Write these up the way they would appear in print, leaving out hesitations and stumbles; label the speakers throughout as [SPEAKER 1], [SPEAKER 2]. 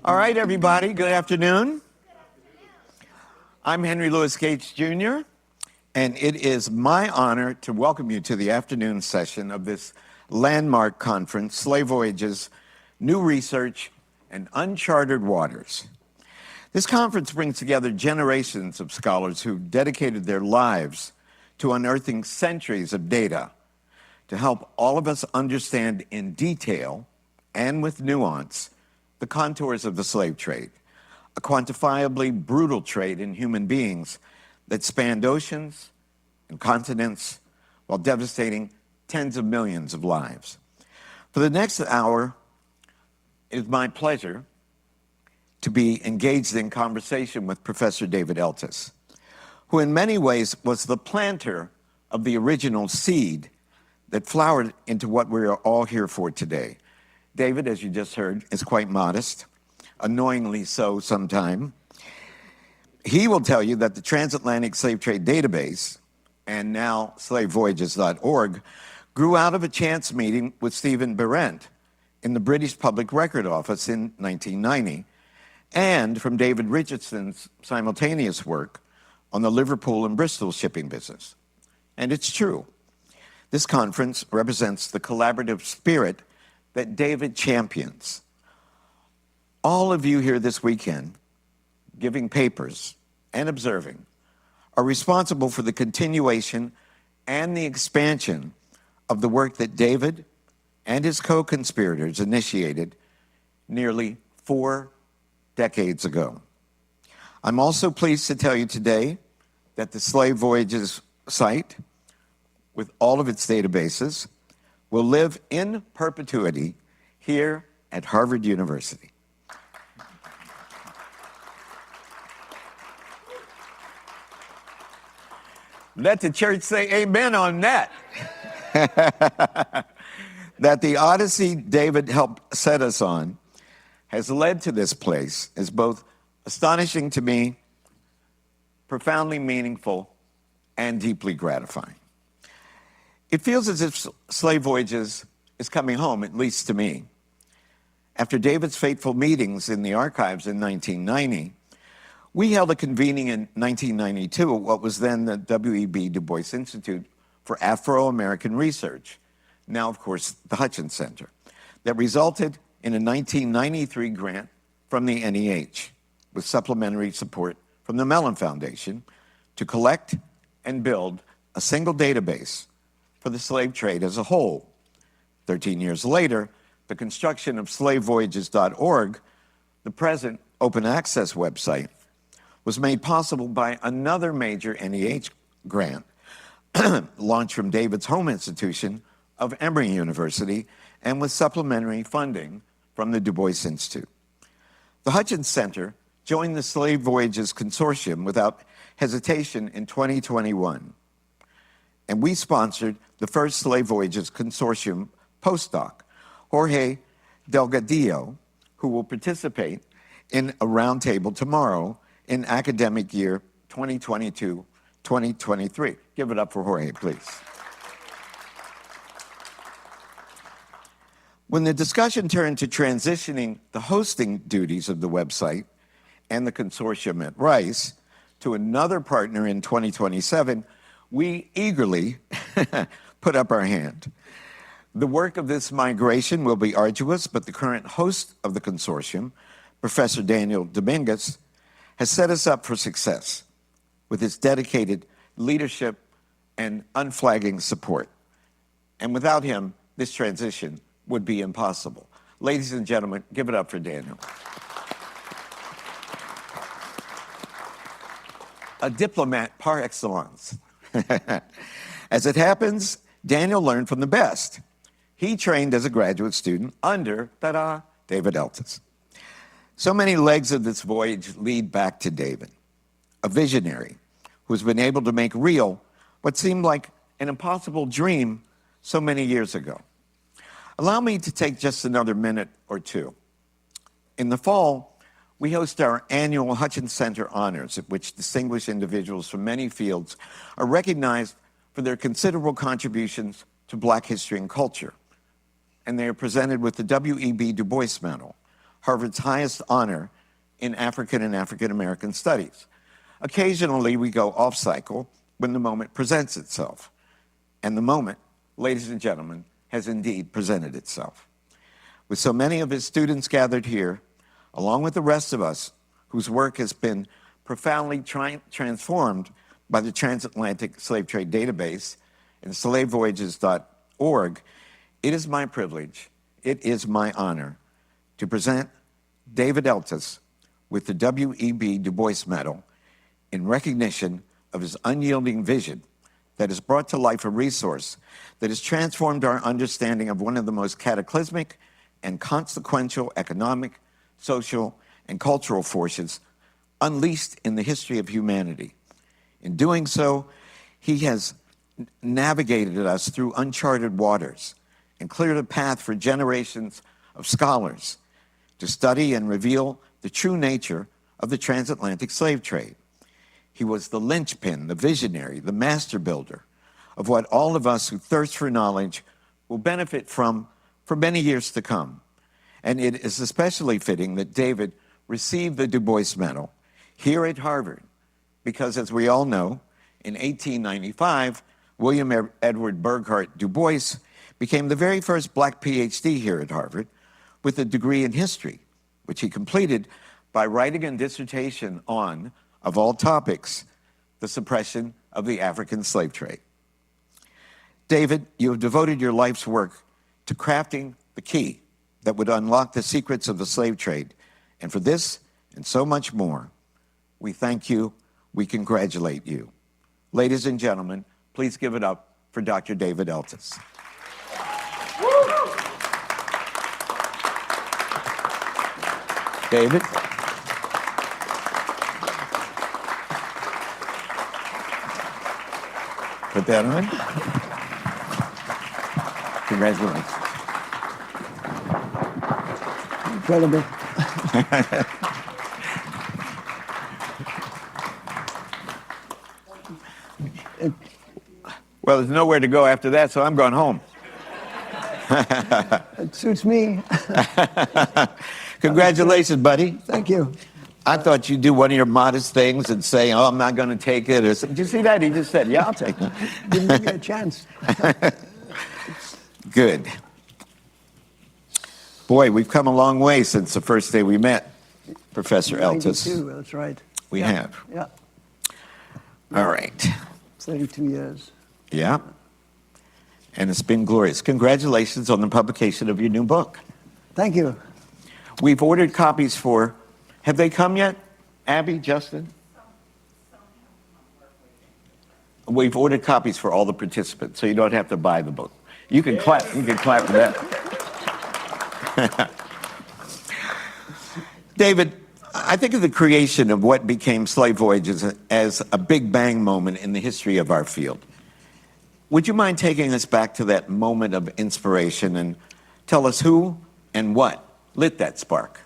[SPEAKER 1] All right, everybody, good afternoon. I'm Henry Louis Gates Jr., and it is my honor to welcome you to the afternoon session of this landmark conference, Slave Voyages, New Research, and Uncharted Waters. This conference brings together generations of scholars who've dedicated their lives to unearthing centuries of data to help all of us understand in detail and with nuance the contours of the slave trade, a quantifiably brutal trade in human beings that spanned oceans and continents while devastating tens of millions of lives. For the next hour, it is my pleasure to be engaged in conversation with Professor David Eltis, who in many ways was the planter of the original seed that flowered into what we are all here for today. David, as you just heard, is quite modest, annoyingly so sometime. He will tell you that the Transatlantic Slave Trade Database, and now SlaveVoyages.org, grew out of a chance meeting with Stephen Berendt in the British Public Record Office in 1990, and from David Richardson's simultaneous work on the Liverpool and Bristol shipping business. And it's true. This conference represents the collaborative spirit that David champions. All of you here this weekend, giving papers and observing, are responsible for the continuation and the expansion of the work that David and his co-conspirators initiated nearly 4 decades ago. I'm also pleased to tell you today that the Slave Voyages site, with all of its databases, will live in perpetuity here at Harvard University. Let the church say amen on that. That the odyssey David helped set us on has led to this place is both astonishing to me, profoundly meaningful, and deeply gratifying. It feels as if Slave Voyages is coming home, at least to me. After David's fateful meetings in the archives in 1990, we held a convening in 1992 at what was then the W.E.B. Du Bois Institute for Afro-American Research, now, of course, the Hutchins Center, that resulted in a 1993 grant from the NEH with supplementary support from the Mellon Foundation to collect and build a single database for the slave trade as a whole. 13 years later, the construction of SlaveVoyages.org, the present open access website, was made possible by another major NEH grant launched from David's home institution of Emory University and with supplementary funding from the Du Bois Institute. The Hutchins Center joined the Slave Voyages Consortium without hesitation in 2021, and we sponsored the first Slave Voyages Consortium postdoc, Jorge Delgadillo, who will participate in a roundtable tomorrow in academic year 2022-2023. Give it up for Jorge, please. When the discussion turned to transitioning the hosting duties of the website and the consortium at Rice to another partner in 2027, we eagerly put up our hand. The work of this migration will be arduous, but the current host of the consortium, Professor Daniel Dominguez, has set us up for success with his dedicated leadership and unflagging support. And without him, this transition would be impossible. Ladies and gentlemen, give it up for Daniel. A diplomat par excellence. As it happens, Daniel learned from the best. He trained as a graduate student under, ta-da, David Eltis. So many legs of this voyage lead back to David, a visionary who's been able to make real what seemed like an impossible dream so many years ago. Allow me to take just another minute or two. In the fall, we host our annual Hutchins Center Honors, at which distinguished individuals from many fields are recognized for their considerable contributions to Black history and culture. And they are presented with the W.E.B. Du Bois Medal, Harvard's highest honor in African and African American studies. Occasionally, we go off cycle when the moment presents itself. And the moment, ladies and gentlemen, has indeed presented itself. With so many of his students gathered here, along with the rest of us, whose work has been profoundly transformed by the Transatlantic Slave Trade Database and SlaveVoyages.org, it is my privilege, it is my honor to present David Eltis with the W.E.B. Du Bois Medal in recognition of his unyielding vision that has brought to life a resource that has transformed our understanding of one of the most cataclysmic and consequential economic, social, and cultural forces unleashed in the history of humanity. In doing so, he has navigated us through uncharted waters and cleared a path for generations of scholars to study and reveal the true nature of the transatlantic slave trade. He was the linchpin, the visionary, the master builder of what all of us who thirst for knowledge will benefit from for many years to come. And it is especially fitting that David received the Du Bois Medal here at Harvard because, as we all know, in 1895, William Edward Burghardt Du Bois became the very first black PhD here at Harvard with a degree in history, which he completed by writing a dissertation on, of all topics, the suppression of the African slave trade. David, you have devoted your life's work to crafting the key that would unlock the secrets of the slave trade. And for this and so much more, we thank you, we congratulate you. Ladies and gentlemen, please give it up for Dr. David Eltis. David? Put that on. Congratulations.
[SPEAKER 2] Incredible.
[SPEAKER 1] Well, there's nowhere to go after that, so I'm going home.
[SPEAKER 2] It suits me.
[SPEAKER 1] Congratulations, buddy.
[SPEAKER 2] Thank you.
[SPEAKER 1] I thought you'd do one of your modest things and say, oh, I'm not going to take it. Or something. Did you see that? He just said, yeah, I'll take it.
[SPEAKER 2] Didn't give me a chance.
[SPEAKER 1] Good. Boy, we've come a long way since the first day we met, Professor Eltis.
[SPEAKER 2] 92, that's right.
[SPEAKER 1] We have.
[SPEAKER 2] Yeah.
[SPEAKER 1] All right.
[SPEAKER 2] 32 years.
[SPEAKER 1] Yeah. And it's been glorious. Congratulations on the publication of your new book.
[SPEAKER 2] Thank you.
[SPEAKER 1] We've ordered copies for, have they come yet? Abby, Justin? We've ordered copies for all the participants, so you don't have to buy the book. You can clap. You can clap for that. David, I think of the creation of what became Slave Voyages as a big bang moment in the history of our field. Would you mind taking us back to that moment of inspiration and tell us who and what lit that spark?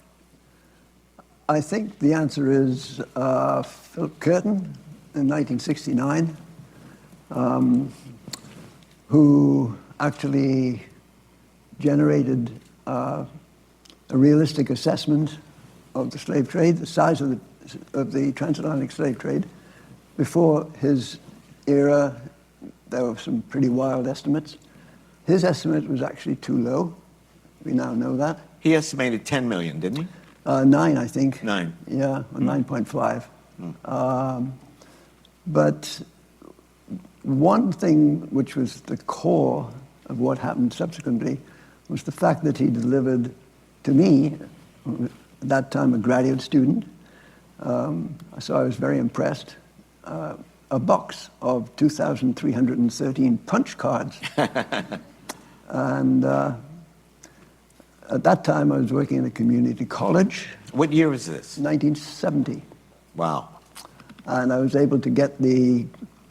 [SPEAKER 2] I think the answer is Philip Curtin in 1969, who actually generated a realistic assessment of the slave trade, the size of the transatlantic slave trade. Before his era, there were some pretty wild estimates. His estimate was actually too low. We now know that.
[SPEAKER 1] He estimated 10 million, didn't he?
[SPEAKER 2] 9, I think.
[SPEAKER 1] 9.
[SPEAKER 2] Yeah, or 9.5. But one thing which was the core of what happened subsequently was the fact that he delivered to me, at that time a graduate student, so I was very impressed, a box of 2,313 punch cards. And at that time I was working in a community college.
[SPEAKER 1] What year was this?
[SPEAKER 2] 1970.
[SPEAKER 1] Wow.
[SPEAKER 2] And I was able to get the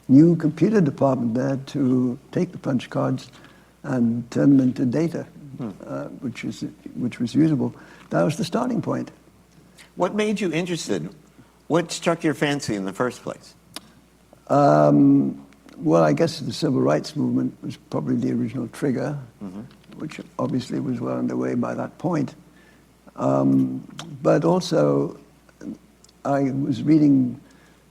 [SPEAKER 2] new computer department there to take the punch cards and turn them into data, which was usable. That was the starting point.
[SPEAKER 1] What made you interested? What struck your fancy in the first place?
[SPEAKER 2] Well, I guess the civil rights movement was probably the original trigger, which obviously was well underway by that point. But also, I was reading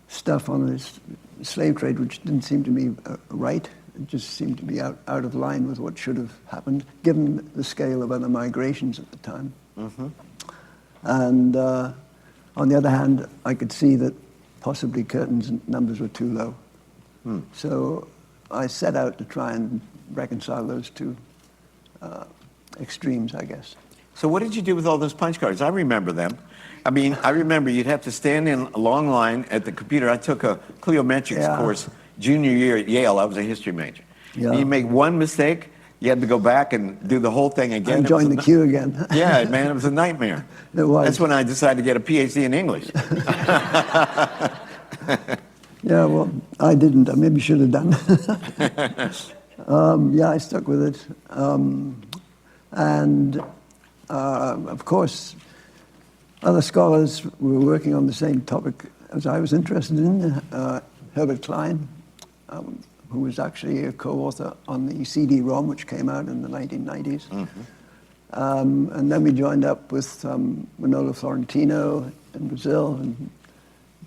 [SPEAKER 2] stuff on this slave trade, which didn't seem to me right. It just seemed to be out of line with what should have happened, given the scale of other migrations at the time. And on the other hand, I could see that possibly Curtin's numbers were too low. So I set out to try and reconcile those two extremes, I guess.
[SPEAKER 1] So what did you do with all those punch cards? I remember them. I mean, I remember you'd have to stand in a long line at the computer. I took a cliometrics course junior year at Yale. I was a history major.
[SPEAKER 2] Yeah.
[SPEAKER 1] You make one mistake, you had to go back and do the whole thing again.
[SPEAKER 2] And join the queue again.
[SPEAKER 1] Yeah, man, it was a nightmare.
[SPEAKER 2] It was.
[SPEAKER 1] That's when I decided to get a PhD in English.
[SPEAKER 2] Yeah, well, I didn't. I maybe should have done. Yeah, I stuck with it. Of course, other scholars were working on the same topic as I was interested in. Herbert Klein, who was actually a co-author on the CD-ROM, which came out in the 1990s. And then we joined up with Manolo Florentino in Brazil, and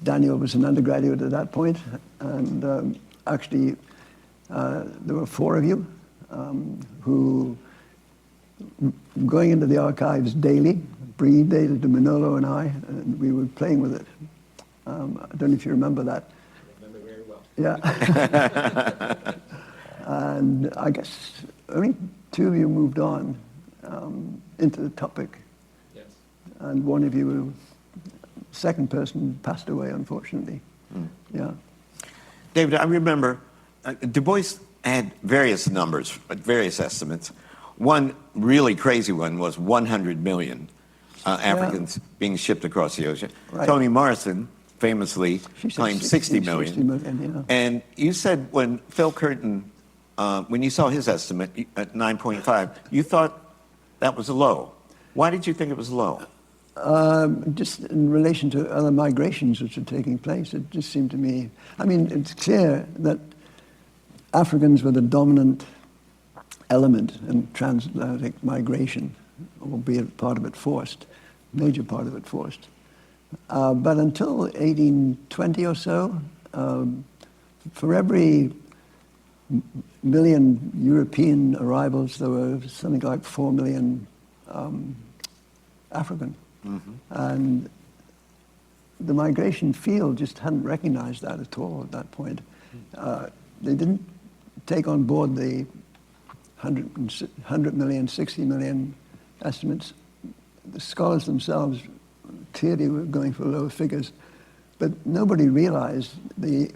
[SPEAKER 2] Daniel was an undergraduate at that point. And actually, there were 4 of you who, going into the archives daily, bringing data to Manolo and I, and we were playing with it. I don't know if you remember that.
[SPEAKER 3] I remember very well.
[SPEAKER 2] Yeah. And I guess only 2 of you moved on into the topic.
[SPEAKER 3] Yes.
[SPEAKER 2] And one of you, second person, passed away, unfortunately. Yeah.
[SPEAKER 1] David, I remember Du Bois had various numbers, various estimates. One really crazy one was 100 million Africans being shipped across the ocean.
[SPEAKER 2] Right.
[SPEAKER 1] Toni Morrison famously
[SPEAKER 2] She said
[SPEAKER 1] claimed 60 million.
[SPEAKER 2] 60 million, yeah.
[SPEAKER 1] And you said when Phil Curtin, when you saw his estimate at 9.5, you thought that was low. Why did you think it was low?
[SPEAKER 2] Just in relation to other migrations which are taking place, it just seemed to me, I mean, it's clear that Africans were the dominant element in transatlantic migration, albeit part of it forced, major part of it forced. But until 1820 or so, for every million European arrivals, there were something like 4 million African. And the migration field just hadn't recognized that at all at that point. They didn't take on board the 100 million, 60 million estimates. The scholars themselves clearly were going for lower figures, but nobody realized the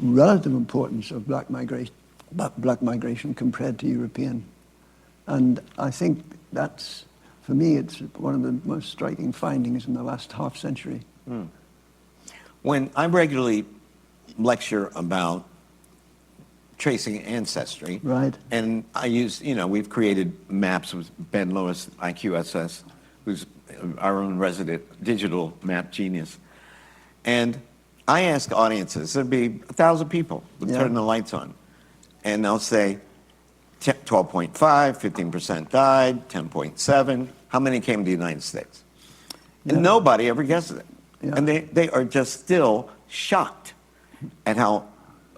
[SPEAKER 2] relative importance of black migration compared to European. And I think that's, for me, it's one of the most striking findings in the last half century.
[SPEAKER 1] When I regularly lecture about tracing ancestry,
[SPEAKER 2] Right.
[SPEAKER 1] and I use, we've created maps with Ben Lewis, IQSS, who's our own resident digital map genius. And I ask audiences, there'd be 1,000 people would turn the lights on, and they'll say 12.5, 15% died, 10.7. How many came to the United States? And nobody ever guesses it.
[SPEAKER 2] Yeah.
[SPEAKER 1] And they are just still shocked at how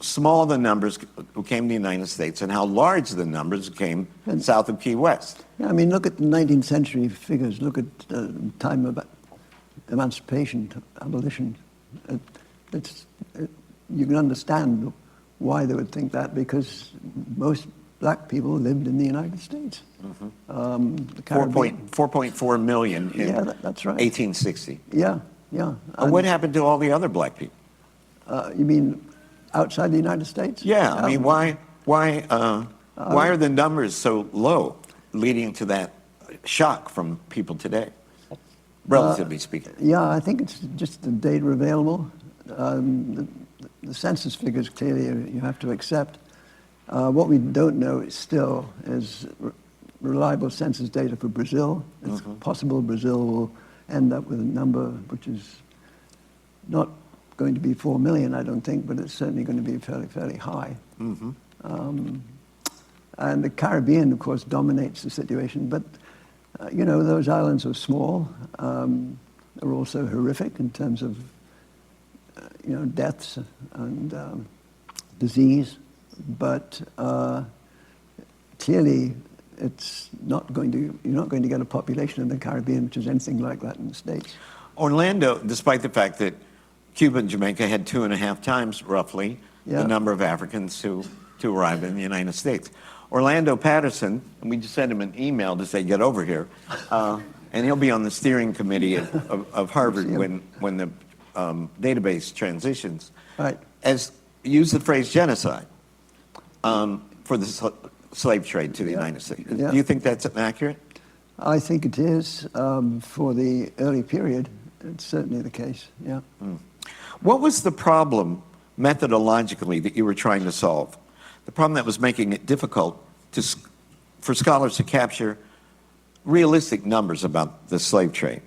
[SPEAKER 1] small the numbers who came to the United States and how large the numbers came south of Key West.
[SPEAKER 2] Yeah, I mean, look at the 19th century figures. Look at the time of emancipation, abolition. You can understand why they would think that, because most black people lived in the United States. The Caribbean.
[SPEAKER 1] 4.4 million in
[SPEAKER 2] that's right.
[SPEAKER 1] 1860.
[SPEAKER 2] Yeah.
[SPEAKER 1] And what happened to all the other black people?
[SPEAKER 2] You mean outside the United States?
[SPEAKER 1] Yeah, I mean, why are the numbers so low, leading to that shock from people today, relatively speaking?
[SPEAKER 2] Yeah, I think it's just the data available. The census figures, clearly, you have to accept. What we don't know still is reliable census data for Brazil. It's possible Brazil will end up with a number which is not going to be 4 million, I don't think, but it's certainly going to be fairly high. And the Caribbean, of course, dominates the situation. But You know, those islands were small. They're also horrific in terms of, you know, deaths and disease. But clearly, it's not going to, you're not going to get a population in the Caribbean which is anything like that in the States.
[SPEAKER 1] Orlando, despite the fact that Cuba and Jamaica had 2.5 times, roughly, the number of Africans to arrive in the United States. Orlando Patterson, and we just sent him an email to say, get over here, and he'll be on the steering committee of Harvard when the database transitions,
[SPEAKER 2] Right.
[SPEAKER 1] as used the phrase genocide for the slave trade to the United States.
[SPEAKER 2] Yeah.
[SPEAKER 1] Do you think that's accurate?
[SPEAKER 2] I think it is. For the early period, it's certainly the case, yeah.
[SPEAKER 1] What was the problem methodologically that you were trying to solve? The problem that was making it difficult for scholars to capture realistic numbers about the slave trade?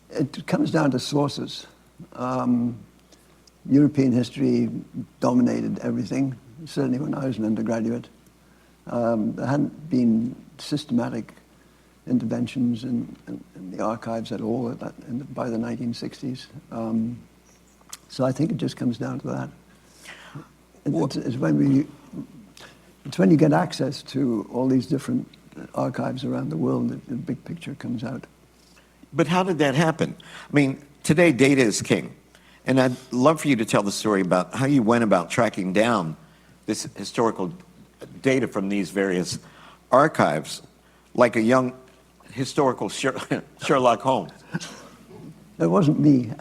[SPEAKER 2] It comes down to sources. European history dominated everything, certainly when I was an undergraduate. There hadn't been systematic interventions in the archives at all by the 1960s. So I think it just comes down to that. It's when you get access to all these different archives around the world that the big picture comes out.
[SPEAKER 1] But how did that happen? I mean, today data is king. And I'd love for you to tell the story about how you went about tracking down this historical data from these various archives, like a young historical Sherlock Holmes.
[SPEAKER 2] It wasn't me.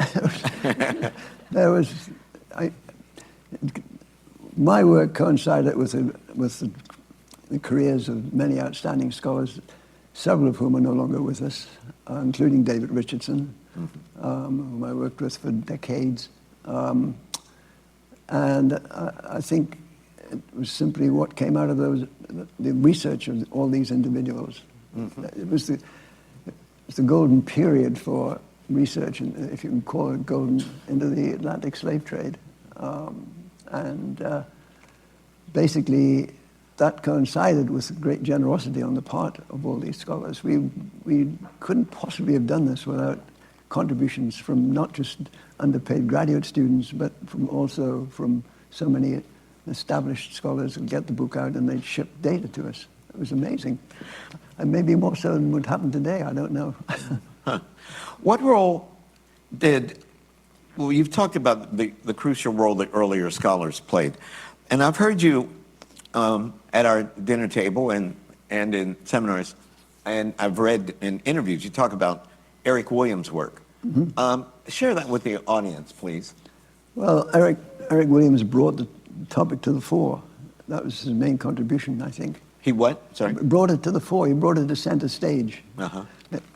[SPEAKER 2] My work coincided with the careers of many outstanding scholars, several of whom are no longer with us, including David Richardson, whom I worked with for decades. And I think it was simply what came out of the research of all these individuals. It was the golden period for research, if you can call it golden, into the Atlantic slave trade. Basically, that coincided with great generosity on the part of all these scholars. We couldn't possibly have done this without contributions from not just underpaid graduate students, but also from so many established scholars who get the book out and they'd ship data to us. It was amazing. And maybe more so than would happen today, I don't know.
[SPEAKER 1] What role well, you've talked about the crucial role that earlier scholars played. And I've heard you at our dinner table and in seminars, and I've read in interviews, you talk about Eric Williams' work. Share that with the audience, please.
[SPEAKER 2] Well, Eric Williams brought the topic to the fore. That was his main contribution, I think.
[SPEAKER 1] He what? Sorry?
[SPEAKER 2] Brought it to the fore. He brought it to center stage.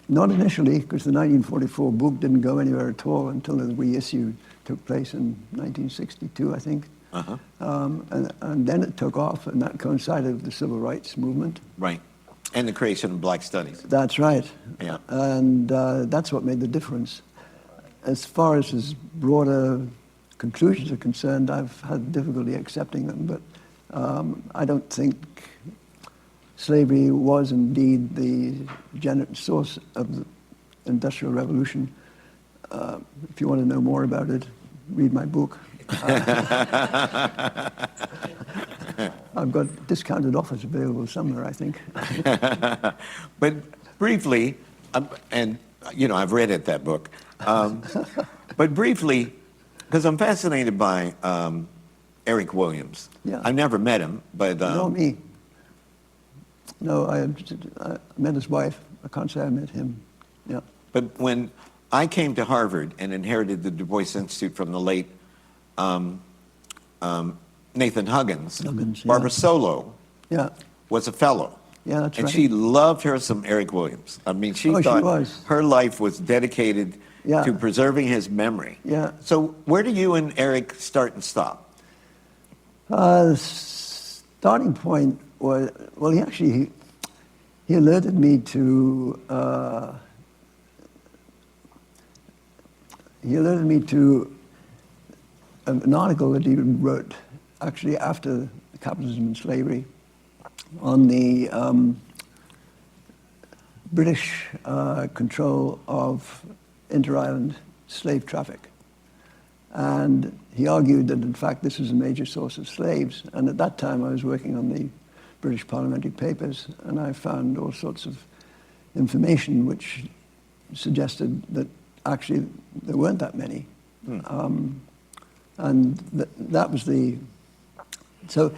[SPEAKER 2] Not initially, because the 1944 book didn't go anywhere at all until the reissue took place in 1962, I think. And then it took off, and that coincided with the civil rights movement.
[SPEAKER 1] Right. And the creation of Black Studies.
[SPEAKER 2] That's right.
[SPEAKER 1] Yeah.
[SPEAKER 2] And that's what made the difference. As far as his broader conclusions are concerned, I've had difficulty accepting them, but I don't think slavery was indeed the source of the Industrial Revolution. If you want to know more about it, read my book. I've got discounted offers available somewhere, I think.
[SPEAKER 1] But briefly, and you know, I've read it, that book. But briefly, because I'm fascinated by Eric Williams.
[SPEAKER 2] Yeah.
[SPEAKER 1] I've never met him, but
[SPEAKER 2] No, me. No, I met his wife. I can't say I met him. Yeah.
[SPEAKER 1] But when I came to Harvard and inherited the Du Bois Institute from the late Nathan Huggins, Barbara Solo was a fellow.
[SPEAKER 2] Yeah, that's
[SPEAKER 1] and
[SPEAKER 2] right.
[SPEAKER 1] she loved her some Eric Williams. I mean, she thought her life was dedicated to preserving his memory.
[SPEAKER 2] Yeah.
[SPEAKER 1] So where do you and Eric start and stop?
[SPEAKER 2] Starting point was, well, he alerted me to an article that he wrote actually after Capitalism and Slavery on the British control of inter-island slave traffic. And he argued that, in fact, this was a major source of slaves. And at that time, I was working on the British Parliamentary Papers, and I found all sorts of information which suggested that actually there weren't that many. And that was the... So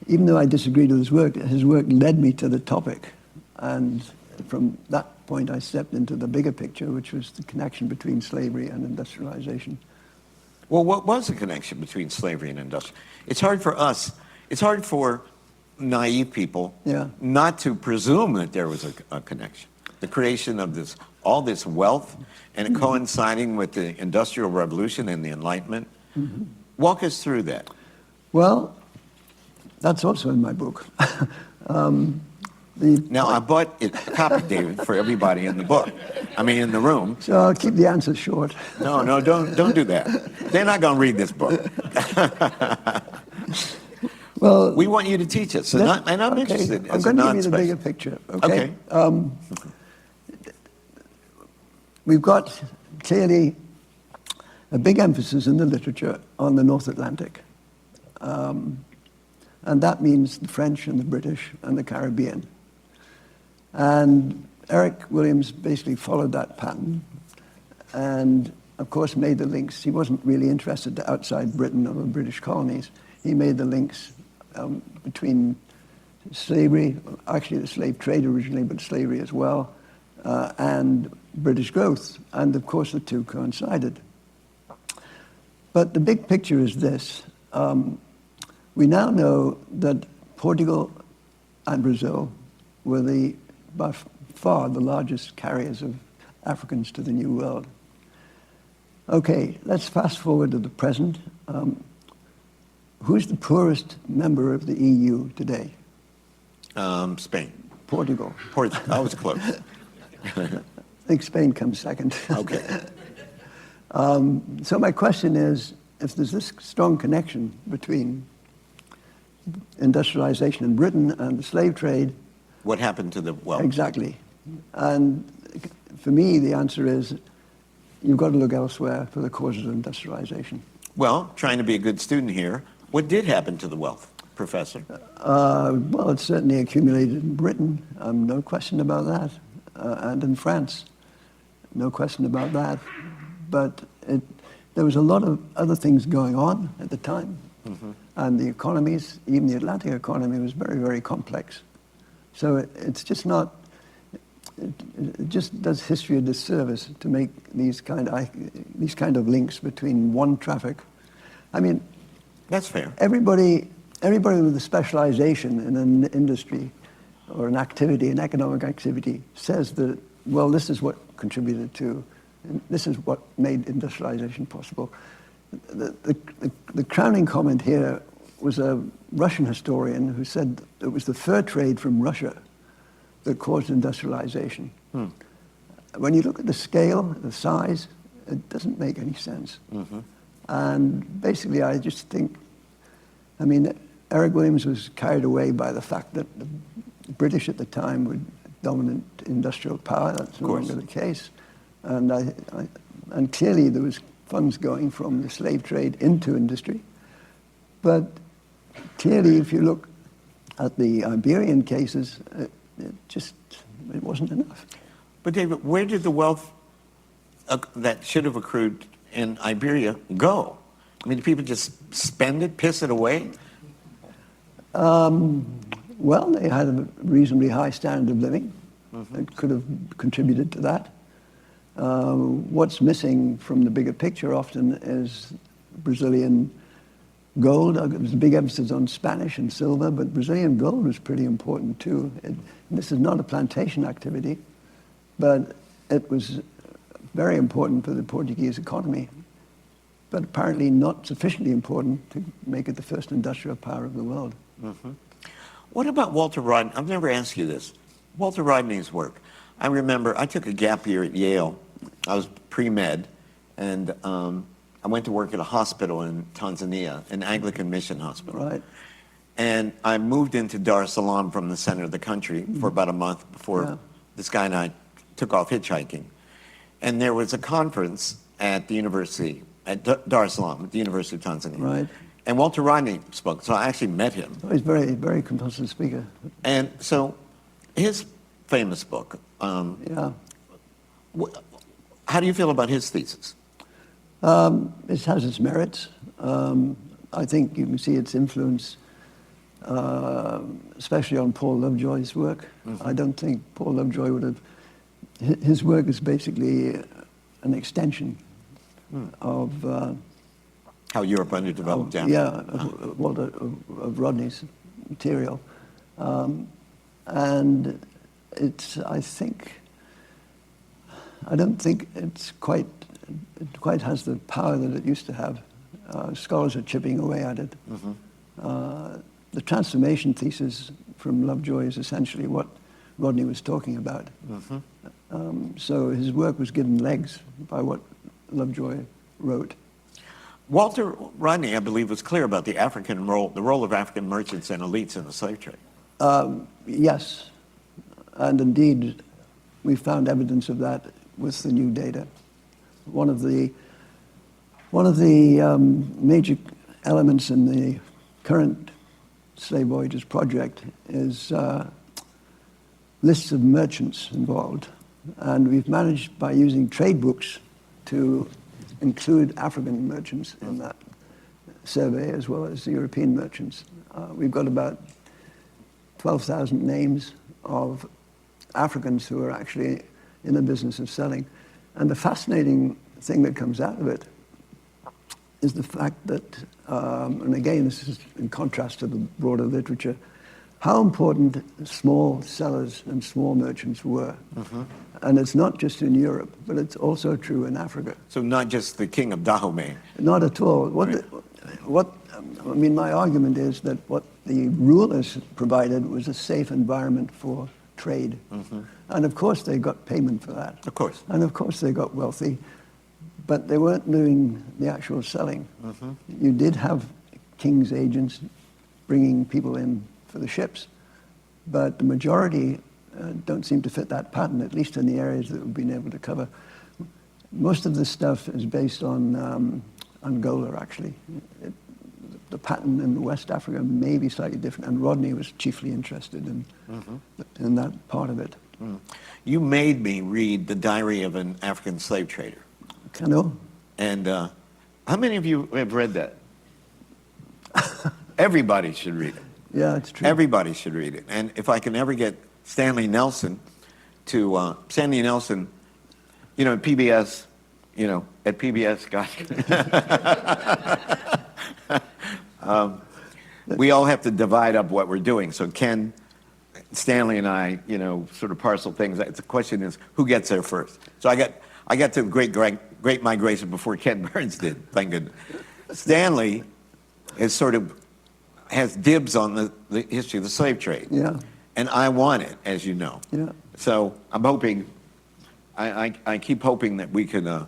[SPEAKER 2] even though I disagreed with his work led me to the topic. And from that point, I stepped into the bigger picture, which was the connection between slavery and industrialization.
[SPEAKER 1] Well, what was the connection between slavery and industry? It's hard for naive people not to presume that there was a connection. The creation of all this wealth and it coinciding with the Industrial Revolution and the Enlightenment. Walk us through that.
[SPEAKER 2] Well, that's also in my book.
[SPEAKER 1] Now, I bought a copy, David, for everybody in the book. I mean, in the room.
[SPEAKER 2] So I'll keep the answers short.
[SPEAKER 1] No, don't do that. They're not going to read this book.
[SPEAKER 2] Well,
[SPEAKER 1] we want you to teach us, and I'm interested.
[SPEAKER 2] I'm going to give you the bigger picture. Okay. We've got clearly a big emphasis in the literature on the North Atlantic, and that means the French and the British and the Caribbean. And Eric Williams basically followed that pattern and, of course, made the links. He wasn't really interested to outside Britain or the British colonies. He made the links between slavery, actually the slave trade originally, but slavery as well, and British growth. And, of course, the two coincided. But the big picture is this. We now know that Portugal and Brazil were by far the largest carriers of Africans to the New World. Okay, let's fast forward to the present. Who's the poorest member of the EU today?
[SPEAKER 1] Spain.
[SPEAKER 2] Portugal.
[SPEAKER 1] I was close.
[SPEAKER 2] I think Spain comes second.
[SPEAKER 1] Okay.
[SPEAKER 2] So my question is, if there's this strong connection between industrialization in Britain and the slave trade...
[SPEAKER 1] What happened to the wealth?
[SPEAKER 2] Exactly. And for me, the answer is you've got to look elsewhere for the causes of industrialization.
[SPEAKER 1] Well, trying to be a good student here, what did happen to the wealth, Professor?
[SPEAKER 2] Well, it certainly accumulated in Britain, no question about that, and in France, no question about that. But there was a lot of other things going on at the time, and the economies, even the Atlantic economy, was very, very complex. So it's just not, it just does history a disservice to make these kind of links between one traffic. I mean,
[SPEAKER 1] that's fair.
[SPEAKER 2] Everybody with a specialization in an industry or an activity, an economic activity, says that, well, this is what contributed to, and this is what made industrialization possible. The crowning comment here was a Russian historian who said it was the fur trade from Russia that caused industrialization. When you look at the scale, the size, it doesn't make any sense. And basically, I just think, I mean, Eric Williams was carried away by the fact that the British at the time were dominant industrial power. That's no longer the case. And clearly there was funds going from the slave trade into industry. But clearly, if you look at the Iberian cases, it wasn't enough.
[SPEAKER 1] But David, where did the wealth that should have accrued in Iberia go? I mean, do people just spend it, piss it away?
[SPEAKER 2] Well, they had a reasonably high standard of living. It could have contributed to that. What's missing from the bigger picture often is Brazilian gold. There's a big emphasis on Spanish and silver, but Brazilian gold was pretty important too. This is not a plantation activity, but it was very important for the Portuguese economy, but apparently not sufficiently important to make it the first industrial power of the world.
[SPEAKER 1] What about Walter Rodney? I've never asked you this. Walter Rodney's work. I remember I took a gap year at Yale. I was pre-med, and I went to work at a hospital in Tanzania, an Anglican mission hospital.
[SPEAKER 2] Right.
[SPEAKER 1] And I moved into Dar es Salaam from the center of the country for about a month before this guy and I took off hitchhiking, and there was a conference at the university, at Dar es Salaam, at the University of Tanzania.
[SPEAKER 2] Right.
[SPEAKER 1] And Walter Rodney spoke, so I actually met him.
[SPEAKER 2] Oh, he's very, very compulsive speaker.
[SPEAKER 1] And so his famous book,
[SPEAKER 2] Yeah.
[SPEAKER 1] how do you feel about his thesis?
[SPEAKER 2] It has its merits. I think you can see its influence, especially on Paul Lovejoy's work. I don't think Paul Lovejoy would have. His work is basically an extension of.
[SPEAKER 1] How Europe underdeveloped Africa.
[SPEAKER 2] Yeah, of Rodney's material, and it's. I don't think it quite has the power that it used to have. Scholars are chipping away at it. The transformation thesis from Lovejoy is essentially what Rodney was talking about. So his work was given legs by what Lovejoy wrote.
[SPEAKER 1] Walter Rodney, I believe, was clear about the role of African merchants and elites in the slave trade.
[SPEAKER 2] Yes, and indeed, we found evidence of that with the new data. One of the major elements in the current SlaveVoyages project is lists of merchants involved, and we've managed by using trade books to include African merchants in that survey as well as the European merchants. We've got about 12,000 names of Africans who are actually in the business of selling. And the fascinating thing that comes out of it is the fact that, and again, this is in contrast to the broader literature, how important small sellers and small merchants were. And it's not just in Europe, but it's also true in Africa.
[SPEAKER 1] So not just the king of Dahomey.
[SPEAKER 2] Not at all. My argument is that what the rulers provided was a safe environment for trade. And of course they got payment for that.
[SPEAKER 1] Of course.
[SPEAKER 2] And of course they got wealthy, but they weren't doing the actual selling. You did have king's agents bringing people in for the ships, but the majority don't seem to fit that pattern, at least in the areas that we've been able to cover. Most of this stuff is based on Angola, actually. The pattern in West Africa may be slightly different, and Rodney was chiefly interested in that part of it.
[SPEAKER 1] You made me read The Diary of an African Slave Trader.
[SPEAKER 2] Cano?
[SPEAKER 1] And how many of you have read that? Everybody should read it.
[SPEAKER 2] Yeah, it's true.
[SPEAKER 1] Everybody should read it. And if I can ever get Stanley Nelson to, at PBS, at PBS, we all have to divide up what we're doing. So Ken, Stanley and I, sort of parcel things. The question is, who gets there first? So I got to the Great Migration before Ken Burns did, thank goodness. Stanley has dibs on the history of the slave trade.
[SPEAKER 2] Yeah.
[SPEAKER 1] And I want it, as you know.
[SPEAKER 2] Yeah.
[SPEAKER 1] So I'm hoping, I keep hoping that we can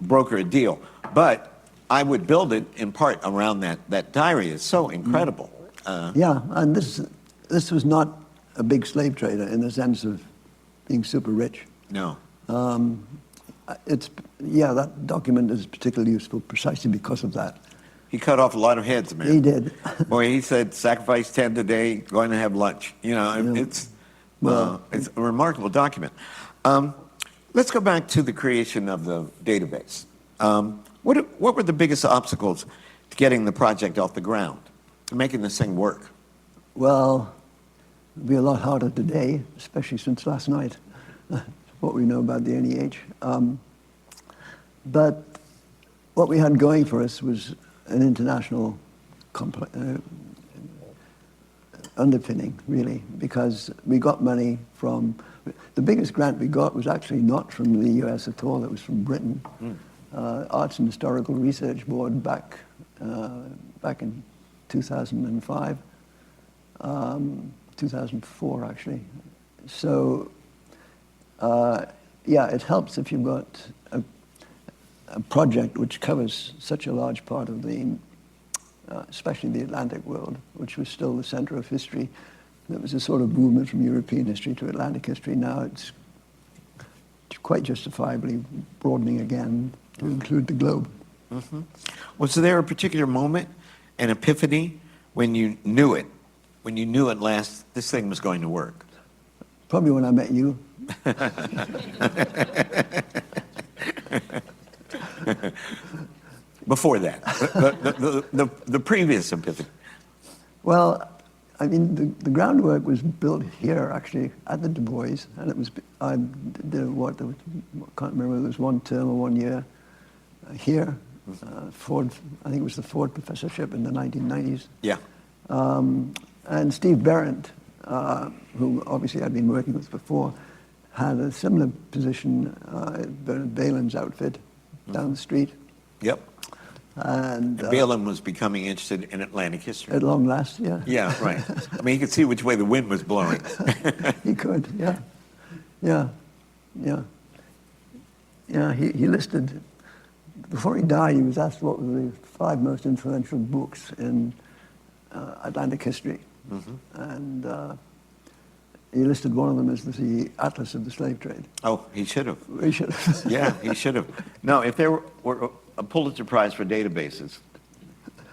[SPEAKER 1] broker a deal. But I would build it in part around that diary. It's so incredible.
[SPEAKER 2] Yeah, and this was not a big slave trader in the sense of being super rich.
[SPEAKER 1] No.
[SPEAKER 2] That document is particularly useful precisely because of that.
[SPEAKER 1] He cut off a lot of heads, man.
[SPEAKER 2] He did.
[SPEAKER 1] Boy, he said, sacrifice 10 today, going to have lunch. It's a remarkable document. Let's go back to the creation of the database. What were the biggest obstacles to getting the project off the ground, to making this thing work?
[SPEAKER 2] Well, it'll be a lot harder today, especially since last night, what we know about the NEH. But what we had going for us was an international underpinning, really, because we got money from, the biggest grant we got was actually not from the US at all, it was from Britain. Arts and Historical Research Board back in 2005, 2004 actually. So, it helps if you've got a project which covers such a large part of the, especially the Atlantic world, which was still the center of history there was a sort of movement from European history to Atlantic history. Now it's quite justifiably broadening again to include the globe.
[SPEAKER 1] Was there a particular moment, an epiphany, when you knew it, when you knew at last this thing was going to work?
[SPEAKER 2] Probably when I met you.
[SPEAKER 1] Before that, the previous epiphany.
[SPEAKER 2] Well, I mean, the groundwork was built here, actually, at the Du Bois, and it was, I did what, I can't remember, it was 1 term or 1 year here. Ford, I think it was the Ford professorship in the 1990s.
[SPEAKER 1] Yeah.
[SPEAKER 2] And Steve Berendt, who obviously I'd been working with before, had a similar position at Bernard Bailyn's outfit down the street.
[SPEAKER 1] Yep.
[SPEAKER 2] And
[SPEAKER 1] Balin was becoming interested in Atlantic history.
[SPEAKER 2] at long last, yeah.
[SPEAKER 1] Yeah, right. I mean, he could see which way the wind was blowing.
[SPEAKER 2] He could, yeah. Yeah, yeah. Yeah, he listed, before he died, he was asked what were the 5 most influential books in Atlantic history. And he listed one of them as the Atlas of the Slave Trade.
[SPEAKER 1] Oh, he should have.
[SPEAKER 2] We should have.
[SPEAKER 1] Yeah, he should have. No, if there were a Pulitzer Prize for databases,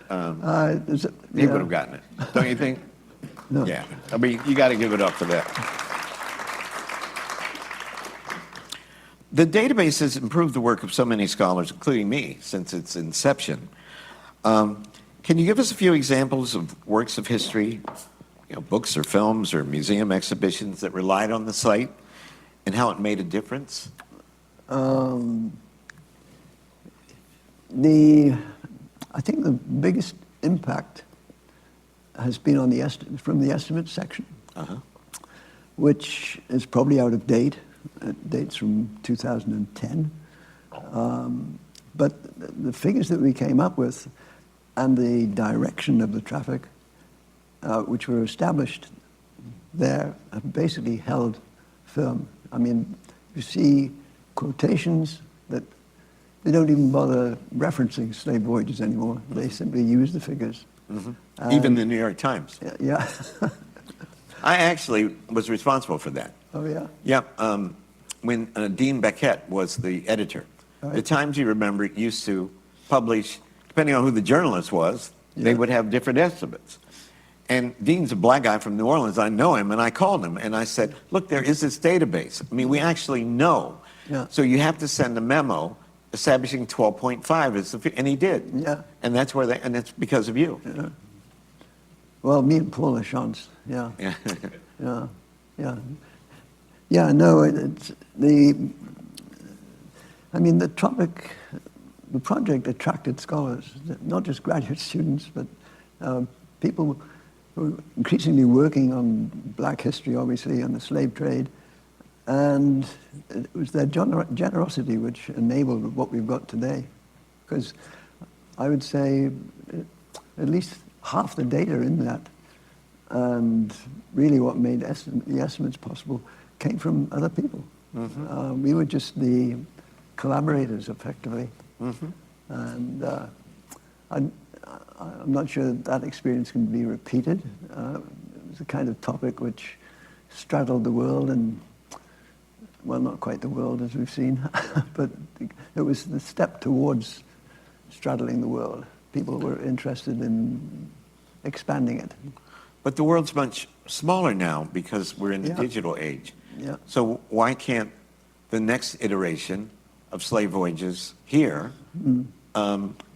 [SPEAKER 1] he would have gotten it. Don't you think?
[SPEAKER 2] No.
[SPEAKER 1] Yeah. I mean, you got to give it up for that. The database has improved the work of so many scholars, including me, since its inception. Can you give us a few examples of works of history, books or films or museum exhibitions that relied on the site and how it made a difference?
[SPEAKER 2] I think the biggest impact has been on from the estimates section, which is probably out of date. It dates from 2010. But the figures that we came up with and the direction of the traffic, which were established there, have basically held firm. I mean, you see quotations that they don't even bother referencing slave voyages anymore. They simply use the figures.
[SPEAKER 1] Even the New York Times.
[SPEAKER 2] Yeah.
[SPEAKER 1] I actually was responsible for that.
[SPEAKER 2] Oh, yeah?
[SPEAKER 1] Yeah. When Dean Beckett was the editor, the Times, you remember, used to publish, depending on who the journalist was, they would have different estimates. And Dean's a black guy from New Orleans. I know him, and I called him, and I said, look, there is this database. I mean, we actually know.
[SPEAKER 2] Yeah.
[SPEAKER 1] So you have to send a memo establishing 12.5, and he did.
[SPEAKER 2] Yeah.
[SPEAKER 1] And that's where and it's because of you.
[SPEAKER 2] Yeah. Well, me and Paul Lachance, yeah.
[SPEAKER 1] Yeah.
[SPEAKER 2] Yeah, yeah. Yeah, no, it's the project attracted scholars, not just graduate students, but people who were increasingly working on black history, obviously, and the slave trade. And it was their generosity which enabled what we've got today. Because I would say at least half the data in that, and really what made the estimates possible, came from other people. We were just the collaborators, effectively. And I'm not sure that experience can be repeated. It was a kind of topic which straddled the world, and, well, not quite the world as we've seen, but it was the step towards straddling the world. People were interested in expanding it.
[SPEAKER 1] But the world's much smaller now because we're in the digital age.
[SPEAKER 2] Yeah.
[SPEAKER 1] So why can't the next iteration of Slave Voyages here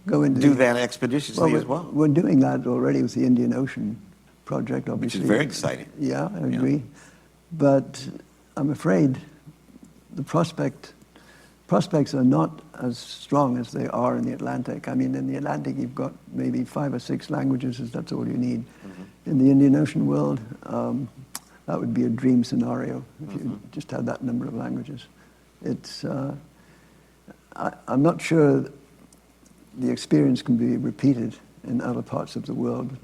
[SPEAKER 2] Go into
[SPEAKER 1] do that expeditiously as well?
[SPEAKER 2] We're doing that already with the Indian Ocean project, obviously.
[SPEAKER 1] Which is very exciting.
[SPEAKER 2] Yeah, I agree. But I'm afraid the prospects are not as strong as they are in the Atlantic. I mean, in the Atlantic, you've got maybe 5 or 6 languages, that's all you need. In the Indian Ocean world, that would be a dream scenario if you just had that number of languages. It's, I'm not sure the experience can be repeated in other parts of the world,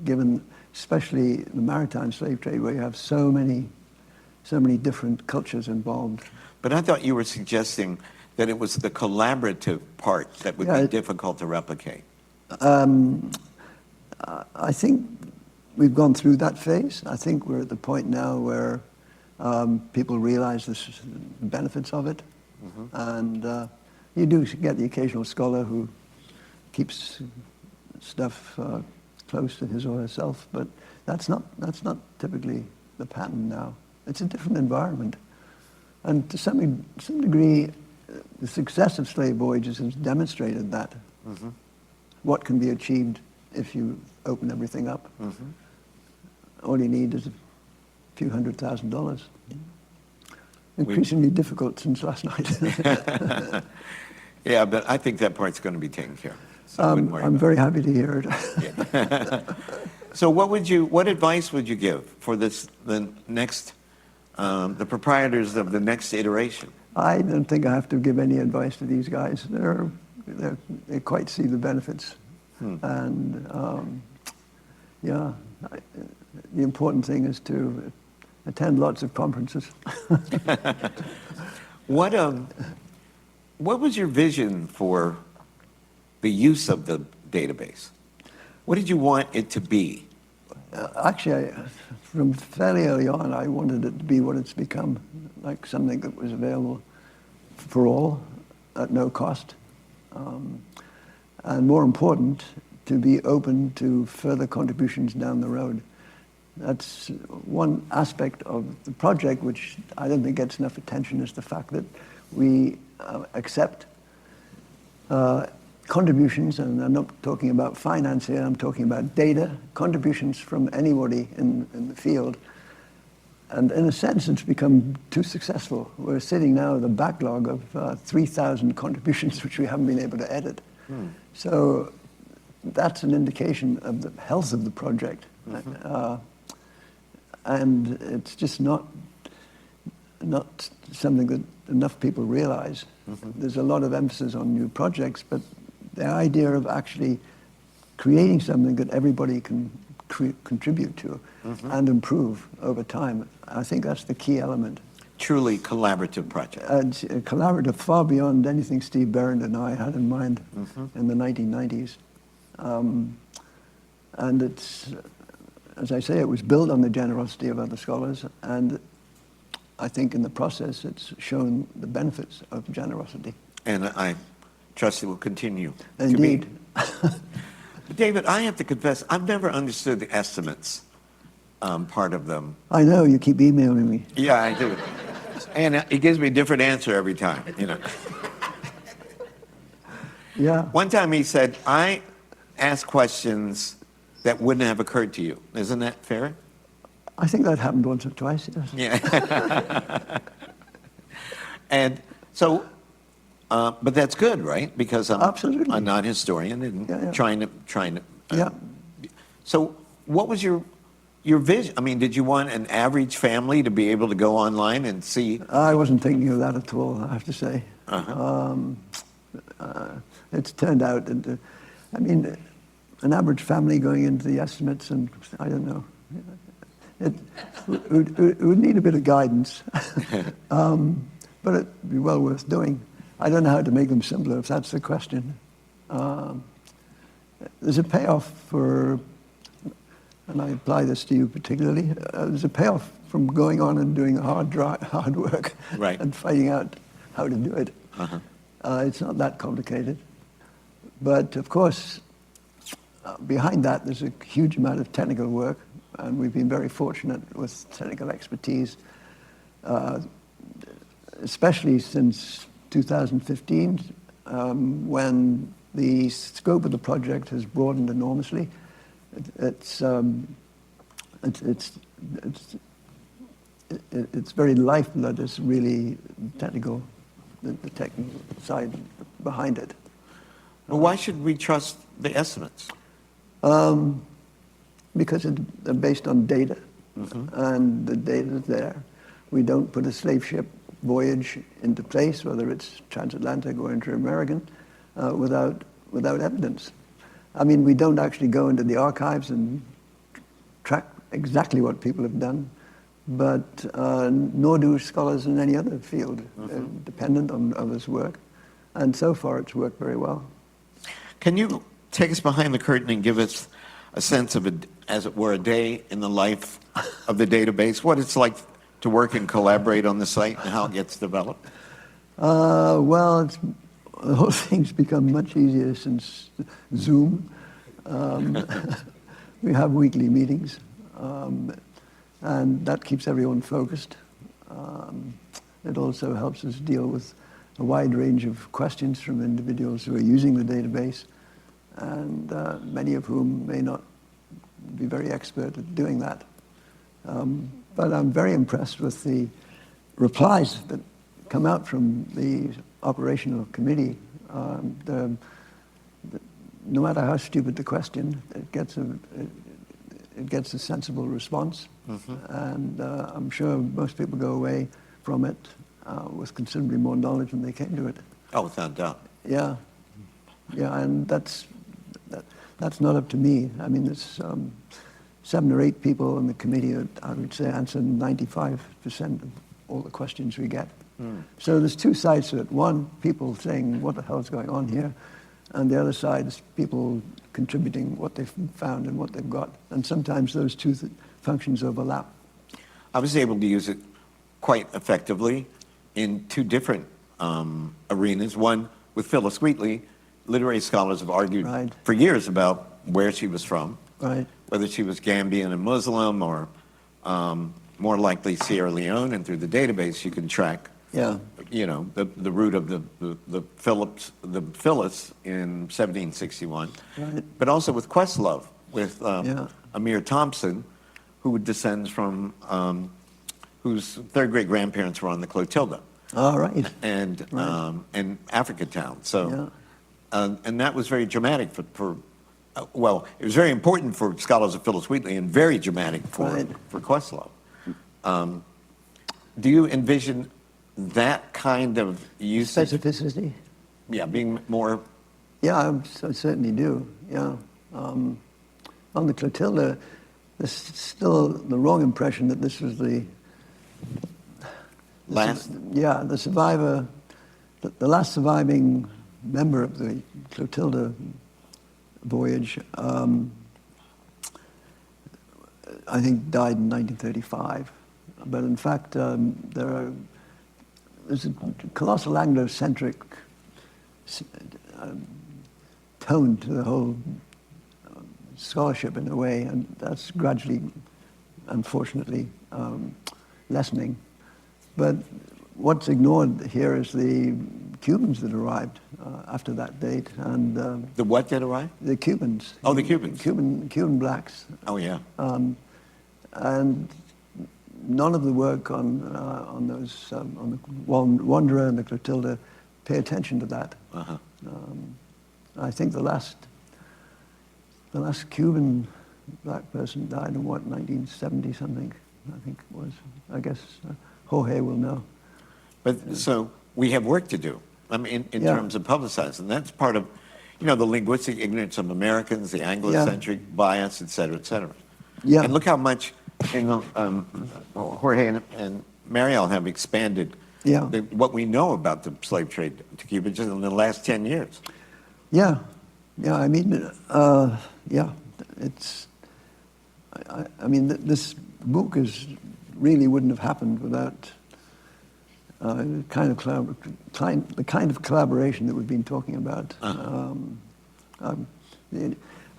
[SPEAKER 2] given especially the maritime slave trade, where you have so many different cultures involved.
[SPEAKER 1] But I thought you were suggesting that it was the collaborative part that would be difficult to replicate.
[SPEAKER 2] I think we've gone through that phase. I think we're at the point now where people realize the benefits of it. And you do get the occasional scholar who keeps stuff close to his or herself, but that's not typically the pattern now. It's a different environment. And to some degree, the success of Slave Voyages has demonstrated that. What can be achieved if you open everything up. All you need is a few $100,000. Increasingly difficult since last night.
[SPEAKER 1] Yeah, but I think that part's going to be taken care of. So I wouldn't worry
[SPEAKER 2] I'm
[SPEAKER 1] about
[SPEAKER 2] very happy to hear it.
[SPEAKER 1] it. So what advice would you give for the proprietors of the next iteration?
[SPEAKER 2] I don't think I have to give any advice to these guys. They quite see the benefits. And yeah, the important thing is to attend lots of conferences.
[SPEAKER 1] What was your vision for the use of the database? What did you want it to be?
[SPEAKER 2] Actually, from fairly early on, I wanted it to be what it's become, like something that was available for all at no cost. And more important, to be open to further contributions down the road. That's one aspect of the project which I don't think gets enough attention, is the fact that we accept contributions, and I'm not talking about finance here, I'm talking about data, contributions from anybody in the field. And in a sense, it's become too successful. We're sitting now with a backlog of 3,000 contributions which we haven't been able to edit. So that's an indication of the health of the project. And it's just not something that enough people realize. There's a lot of emphasis on new projects, but the idea of actually creating something that everybody can contribute to and improve over time, I think that's the key element.
[SPEAKER 1] Truly collaborative project.
[SPEAKER 2] It's collaborative far beyond anything Steve Berend and I had in mind in the 1990s. And it's, as I say, it was built on the generosity of other scholars, and I think in the process it's shown the benefits of generosity.
[SPEAKER 1] And I trust it will continue.
[SPEAKER 2] Indeed.
[SPEAKER 1] David, I have to confess, I've never understood the estimates part of them.
[SPEAKER 2] I know, you keep emailing me.
[SPEAKER 1] Yeah, I do. And it gives me a different answer every time, you know.
[SPEAKER 2] Yeah.
[SPEAKER 1] One time he said, I ask questions that wouldn't have occurred to you. Isn't that fair?
[SPEAKER 2] I think that happened once or twice, yes.
[SPEAKER 1] Yeah. And so, but that's good, right? Because
[SPEAKER 2] Absolutely.
[SPEAKER 1] I'm not a historian and trying to.
[SPEAKER 2] Yeah.
[SPEAKER 1] So what was your vision? I mean, did you want an average family to be able to go online and see?
[SPEAKER 2] I wasn't thinking of that at all, I have to say. It's turned out into, I mean, an average family going into the estimates, and I don't know. It would need a bit of guidance, but it'd be well worth doing. I don't know how to make them simpler, if that's the question. There's a payoff for, and I apply this to you particularly, there's a payoff from going on and doing hard work
[SPEAKER 1] Right.
[SPEAKER 2] and finding out how to do it. It's not that complicated. But of course, behind that, there's a huge amount of technical work, and we've been very fortunate with technical expertise, especially since 2015, when the scope of the project has broadened enormously. Its very lifeblood is really technical, the technical side behind it.
[SPEAKER 1] Well, why should we trust the estimates?
[SPEAKER 2] Because they're based on data, and the data is there. We don't put a slave ship voyage into place, whether it's transatlantic or inter-American, without evidence. I mean, we don't actually go into the archives and track exactly what people have done, but nor do scholars in any other field, dependent on others' work. And so far, it's worked very well.
[SPEAKER 1] Can you take us behind the curtain and give us a sense of, as it were, a day in the life of the database, what it's like to work and collaborate on the site and how it gets developed?
[SPEAKER 2] Well, the whole thing's become much easier since Zoom. We have weekly meetings, and that keeps everyone focused. It also helps us deal with a wide range of questions from individuals who are using the database, and many of whom may not be very expert at doing that. But I'm very impressed with the replies that come out from the operational committee. No matter how stupid the question, it gets a sensible response. And I'm sure most people go away from it with considerably more knowledge than they came to it.
[SPEAKER 1] Oh, without doubt.
[SPEAKER 2] Yeah, and that's not up to me. I mean, there's 7 or 8 people in the committee that I would say answer 95% of all the questions we get. So there's 2 sides to it. One, people saying, what the hell is going on here? And the other side is people contributing what they've found and what they've got. And sometimes those 2 functions overlap.
[SPEAKER 1] I was able to use it quite effectively in 2 different arenas. One, with Phyllis Wheatley, literary scholars have argued for years about where she was from, whether she was Gambian and Muslim or more likely Sierra Leone, and through the database you can track you know, the root of the Phyllis in 1761, but also with Questlove, with Amir Thompson, who descends from, whose 3rd great grandparents were on the Clotilda. And Africa Town. So, and that was very dramatic well, it was very important for scholars of Phyllis Wheatley and very dramatic for Questlove. Do you envision that kind of usage?
[SPEAKER 2] Specificity?
[SPEAKER 1] Yeah, being more...
[SPEAKER 2] Yeah, I certainly do, yeah. On the Clotilda, there's still the wrong impression that this was the survivor, the last surviving member of the Clotilda voyage, I think died in 1935. But in fact, there's a colossal Anglo-centric tone to the whole scholarship in a way, and that's gradually, unfortunately, lessening. But what's ignored here is the Cubans that arrived after that date, and
[SPEAKER 1] the what that arrived?
[SPEAKER 2] The Cubans.
[SPEAKER 1] Oh, the Cubans.
[SPEAKER 2] Cuban blacks.
[SPEAKER 1] Oh, yeah.
[SPEAKER 2] And none of the work on those on the Wanderer and the Clotilda pay attention to that. I think the last Cuban black person died in 1970 something. I think it was. I guess Jorge will know.
[SPEAKER 1] But so we have work to do. I mean, in terms of publicizing. That's part of, you know, the linguistic ignorance of Americans, the Anglo-centric bias, et cetera, et cetera.
[SPEAKER 2] Yeah.
[SPEAKER 1] And look how much Jorge and Mariel have expanded what we know about the slave trade to Cuba just in the last 10 years.
[SPEAKER 2] Yeah. I mean, it's. I mean, this book really wouldn't have happened without the kind of collaboration that we've been talking about.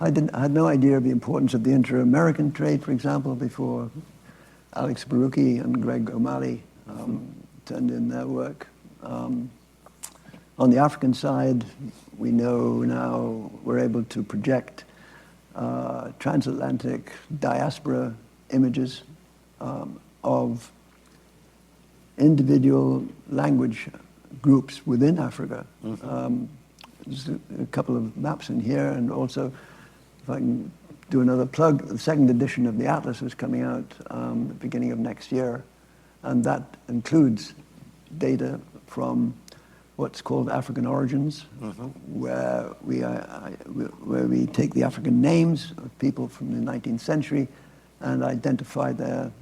[SPEAKER 2] I had no idea of the importance of the inter-American trade, for example, before Alex Barucki and Greg O'Malley turned in their work. On the African side, we know now we're able to project transatlantic diaspora images of individual language groups within Africa. There's a couple of maps in here, and also, if I can do another plug, the 2nd edition of the Atlas is coming out at the beginning of next year, and that includes data from what's called African origins, where we take the African names of people from the 19th century and identify their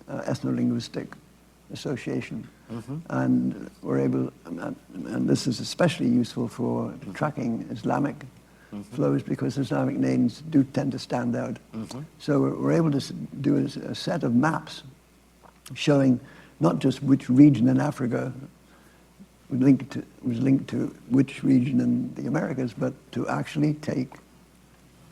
[SPEAKER 2] ethno-linguistic association. And we're able, and this is especially useful for tracking Islamic flows because Islamic names do tend to stand out. So we're able to do a set of maps showing not just which region in Africa was linked to which region in the Americas, but to actually take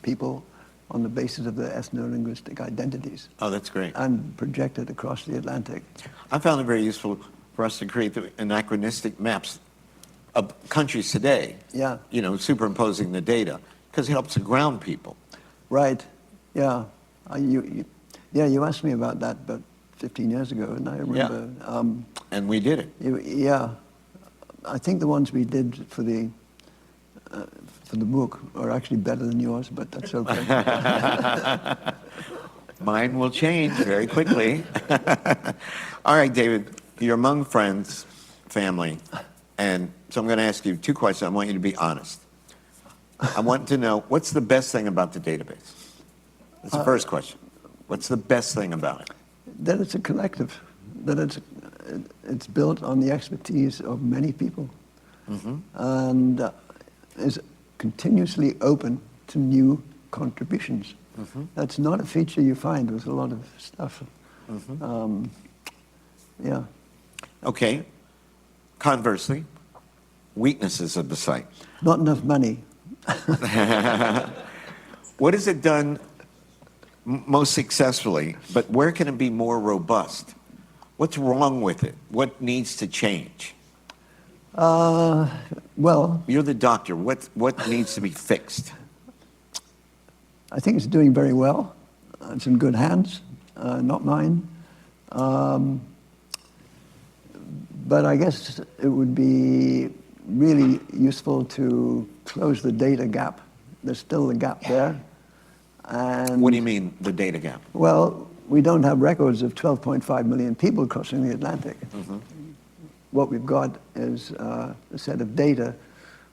[SPEAKER 2] people on the basis of their ethno-linguistic identities.
[SPEAKER 1] Oh, that's great.
[SPEAKER 2] And project it across the Atlantic.
[SPEAKER 1] I found it very useful for us to create the anachronistic maps of countries today.
[SPEAKER 2] Yeah.
[SPEAKER 1] You know, superimposing the data, because it helps to ground people.
[SPEAKER 2] Right. Yeah. You asked me about that about 15 years ago, and I remember.
[SPEAKER 1] And we did it.
[SPEAKER 2] Yeah. I think the ones we did for the book are actually better than yours, but that's okay.
[SPEAKER 1] Mine will change very quickly. All right, David, you're among friends, family, and so I'm going to ask you two questions. I want you to be honest. I want to know, what's the best thing about the database? That's the first question. What's the best thing about it?
[SPEAKER 2] That it's a collective, that it's built on the expertise of many people, and is continuously open to new contributions. That's not a feature you find with a lot of stuff. Yeah.
[SPEAKER 1] Okay. Conversely, weaknesses of the site.
[SPEAKER 2] Not enough money.
[SPEAKER 1] What has it done most successfully, but where can it be more robust? What's wrong with it? What needs to change?
[SPEAKER 2] Well,
[SPEAKER 1] You're the doctor. What needs to be fixed?
[SPEAKER 2] I think it's doing very well. It's in good hands, not mine. But I guess it would be really useful to close the data gap. There's still a gap there. And
[SPEAKER 1] What do you mean, the data gap?
[SPEAKER 2] well, we don't have records of 12.5 million people crossing the Atlantic. What we've got is a set of data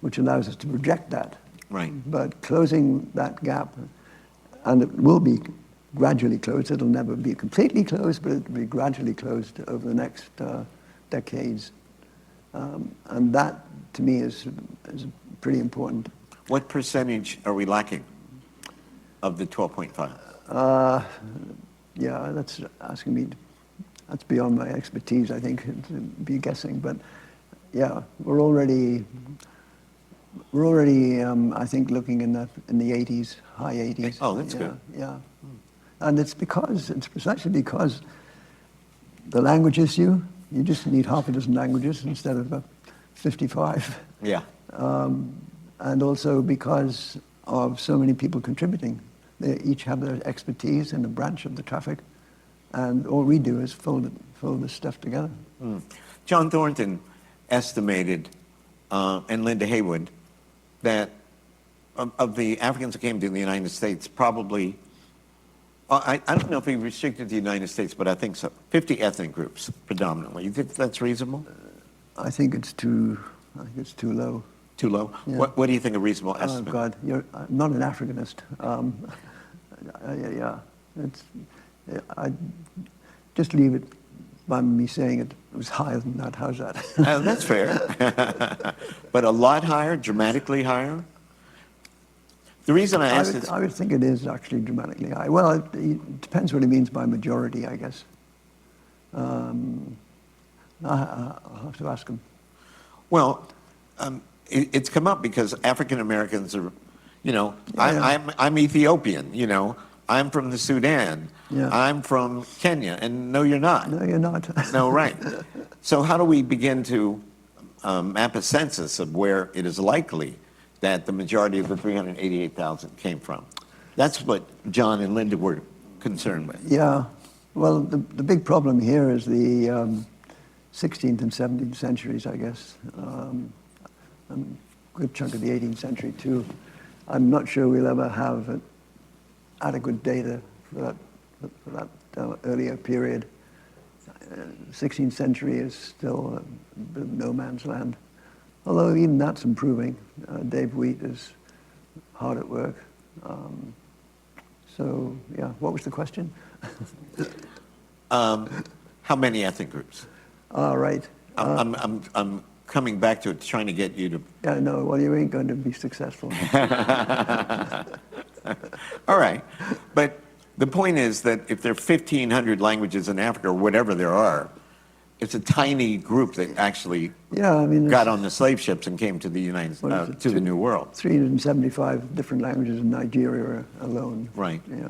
[SPEAKER 2] which allows us to project that.
[SPEAKER 1] Right.
[SPEAKER 2] But closing that gap, and it will be gradually closed. It'll never be completely closed, but it'll be gradually closed over the next decades. And that, to me, is pretty important.
[SPEAKER 1] What percentage are we lacking of the 12.5?
[SPEAKER 2] Yeah, that's asking me. That's beyond my expertise, I think, to be guessing. But yeah, we're already, I think, looking in the 80s, high 80s.
[SPEAKER 1] Oh, that's
[SPEAKER 2] yeah,
[SPEAKER 1] good.
[SPEAKER 2] Yeah, and it's precisely because the language issue. You just need half a dozen languages instead of 55.
[SPEAKER 1] Yeah.
[SPEAKER 2] And also because of so many people contributing. They each have their expertise in a branch of the traffic, and all we do is fold this stuff together.
[SPEAKER 1] John Thornton estimated, and Linda Haywood, that of the Africans that came to the United States, probably, I don't know if he restricted the United States, but I think so, 50 ethnic groups predominantly. You think that's reasonable?
[SPEAKER 2] I think it's too low.
[SPEAKER 1] Too low?
[SPEAKER 2] Yeah.
[SPEAKER 1] What do you think a reasonable
[SPEAKER 2] Oh
[SPEAKER 1] estimate?
[SPEAKER 2] God, I'm not an Africanist. Yeah, I just leave it by me saying it was higher than that. How's that?
[SPEAKER 1] That's fair. But a lot higher, dramatically higher? The reason I asked is...
[SPEAKER 2] I would think it is actually dramatically high. Well, it depends what he means by majority, I guess. I'll have to ask him.
[SPEAKER 1] Well, it's come up because African Americans are, I'm Ethiopian, I'm from the Sudan,
[SPEAKER 2] Yeah.
[SPEAKER 1] I'm from Kenya, and no, you're not.
[SPEAKER 2] No, you're not.
[SPEAKER 1] No, right. So how do we begin to map a census of where it is likely that the majority of the 388,000 came from? That's what John and Linda were concerned with.
[SPEAKER 2] Yeah. Well, the big problem here is the 16th and 17th centuries, I guess. A good chunk of the 18th century, too. I'm not sure we'll ever have adequate data for that earlier period. 16th century is still a bit of no man's land. Although even that's improving. Dave Wheat is hard at work. So, yeah, what was the question?
[SPEAKER 1] How many ethnic groups?
[SPEAKER 2] Right.
[SPEAKER 1] I'm coming back to it, trying to get you to...
[SPEAKER 2] Yeah, no, well, you ain't going to be successful.
[SPEAKER 1] All right. But the point is that if there are 1,500 languages in Africa, or whatever there are, it's a tiny group that actually
[SPEAKER 2] Yeah, I mean,
[SPEAKER 1] got on the slave ships and came to the to the New World.
[SPEAKER 2] 375 different languages in Nigeria alone.
[SPEAKER 1] Right.
[SPEAKER 2] Yeah.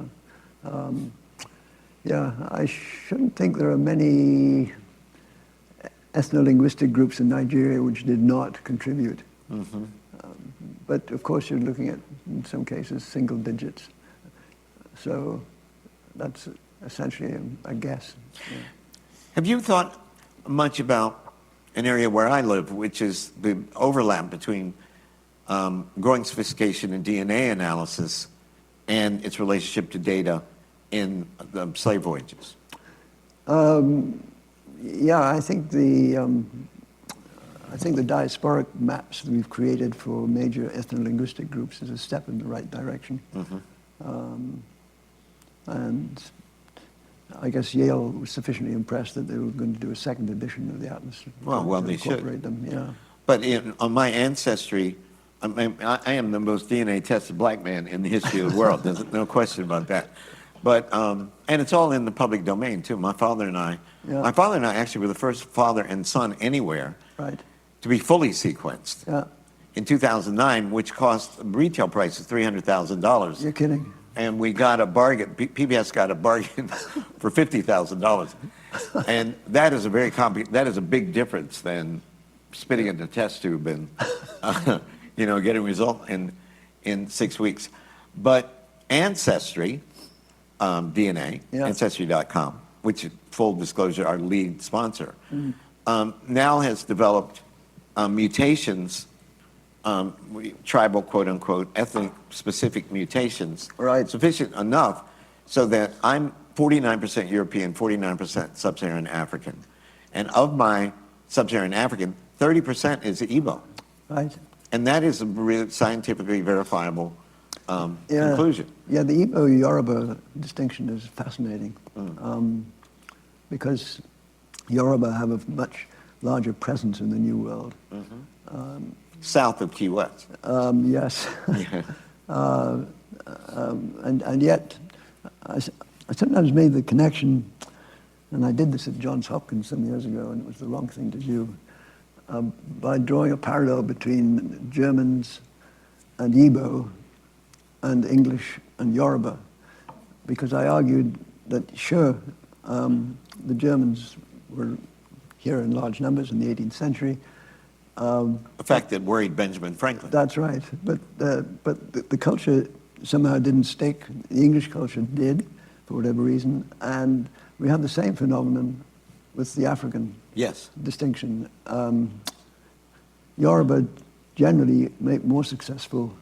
[SPEAKER 2] Yeah, I shouldn't think there are many ethno-linguistic groups in Nigeria which did not contribute.
[SPEAKER 1] Mm-hmm.
[SPEAKER 2] But of course, you're looking at, in some cases, single digits. So that's essentially a guess. Yeah.
[SPEAKER 1] Have you thought much about an area where I live, which is the overlap between growing sophistication in DNA analysis and its relationship to data in the slave voyages?
[SPEAKER 2] Yeah, I think the diasporic maps that we've created for major ethno-linguistic groups is a step in the right direction.
[SPEAKER 1] Mm-hmm.
[SPEAKER 2] And I guess Yale was sufficiently impressed that they were going to do a second edition of the atlas.
[SPEAKER 1] Well,
[SPEAKER 2] to
[SPEAKER 1] they should.
[SPEAKER 2] incorporate them, yeah.
[SPEAKER 1] But on my ancestry, I am the most DNA-tested black man in the history of the world. There's no question about that. But and it's all in the public domain too. My father and I actually were the first father and son anywhere to be fully sequenced.
[SPEAKER 2] Yeah.
[SPEAKER 1] In 2009, which cost retail price of $300,000.
[SPEAKER 2] You're kidding.
[SPEAKER 1] And we got a bargain. PBS got a bargain for $50,000, and that is a big difference than spitting in the test tube and getting a result in 6 weeks. But Ancestry, DNA, Ancestry.com, which, full disclosure, our lead sponsor, now has developed mutations, tribal, quote unquote, ethnic specific mutations, sufficient enough so that I'm 49% European, 49% Sub-Saharan African. And of my Sub-Saharan African, 30% is Igbo.
[SPEAKER 2] Right.
[SPEAKER 1] And that is a real scientifically verifiable conclusion.
[SPEAKER 2] Yeah, the Igbo-Yoruba distinction is fascinating because Yoruba have a much larger presence in the New World.
[SPEAKER 1] Mm-hmm. South of Key West.
[SPEAKER 2] Yes. And yet, I sometimes made the connection, and I did this at Johns Hopkins some years ago, and it was the wrong thing to do, by drawing a parallel between Germans and Igbo and English and Yoruba, because I argued that, sure, the Germans were here in large numbers in the 18th century.
[SPEAKER 1] A fact that worried Benjamin Franklin.
[SPEAKER 2] That's right, but the culture somehow didn't stick. The English culture did, for whatever reason, and we have the same phenomenon with the African distinction. Yoruba generally make more successful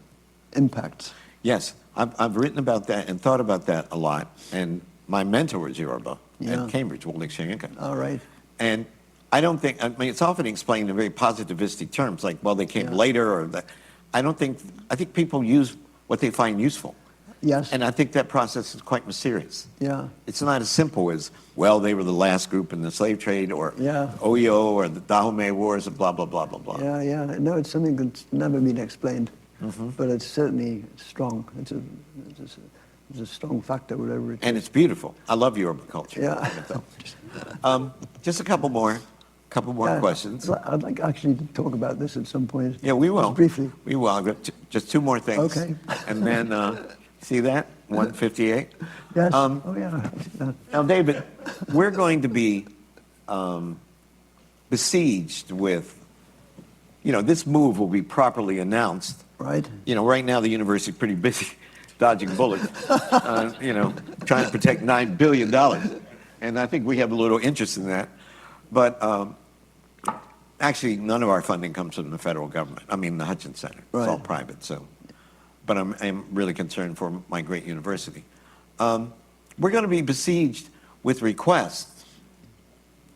[SPEAKER 2] impacts.
[SPEAKER 1] Yes, I've written about that and thought about that a lot, and my mentor was Yoruba at Cambridge, Wole Soyinka.
[SPEAKER 2] All right.
[SPEAKER 1] And I it's often explained in very positivistic terms, like, well, they came later, or that. I think people use what they find useful.
[SPEAKER 2] Yes.
[SPEAKER 1] And I think that process is quite mysterious.
[SPEAKER 2] Yeah.
[SPEAKER 1] It's not as simple as, well, they were the last group in the slave trade, or OEO, or the Dahomey Wars, and blah, blah, blah, blah, blah.
[SPEAKER 2] Yeah, yeah. No, it's something that's never been explained, but it's certainly strong. It's a strong factor, whatever it is.
[SPEAKER 1] And it's beautiful. I love Yoruba culture.
[SPEAKER 2] Yeah.
[SPEAKER 1] Just a couple more questions.
[SPEAKER 2] I'd like actually to talk about this at some point.
[SPEAKER 1] Yeah, we will.
[SPEAKER 2] Just briefly.
[SPEAKER 1] We will. I've got just two more things.
[SPEAKER 2] Okay.
[SPEAKER 1] And then, see that? 158?
[SPEAKER 2] Yes. Oh, yeah. I see that.
[SPEAKER 1] Now, David, we're going to be besieged with, this move will be properly announced.
[SPEAKER 2] Right.
[SPEAKER 1] Right now the university is pretty busy dodging bullets, trying to protect $9 billion. And I think we have a little interest in that. But actually, none of our funding comes from the federal government. I mean, the Hutchins Center. It's all private. So, but I'm really concerned for my great university. We're going to be besieged with requests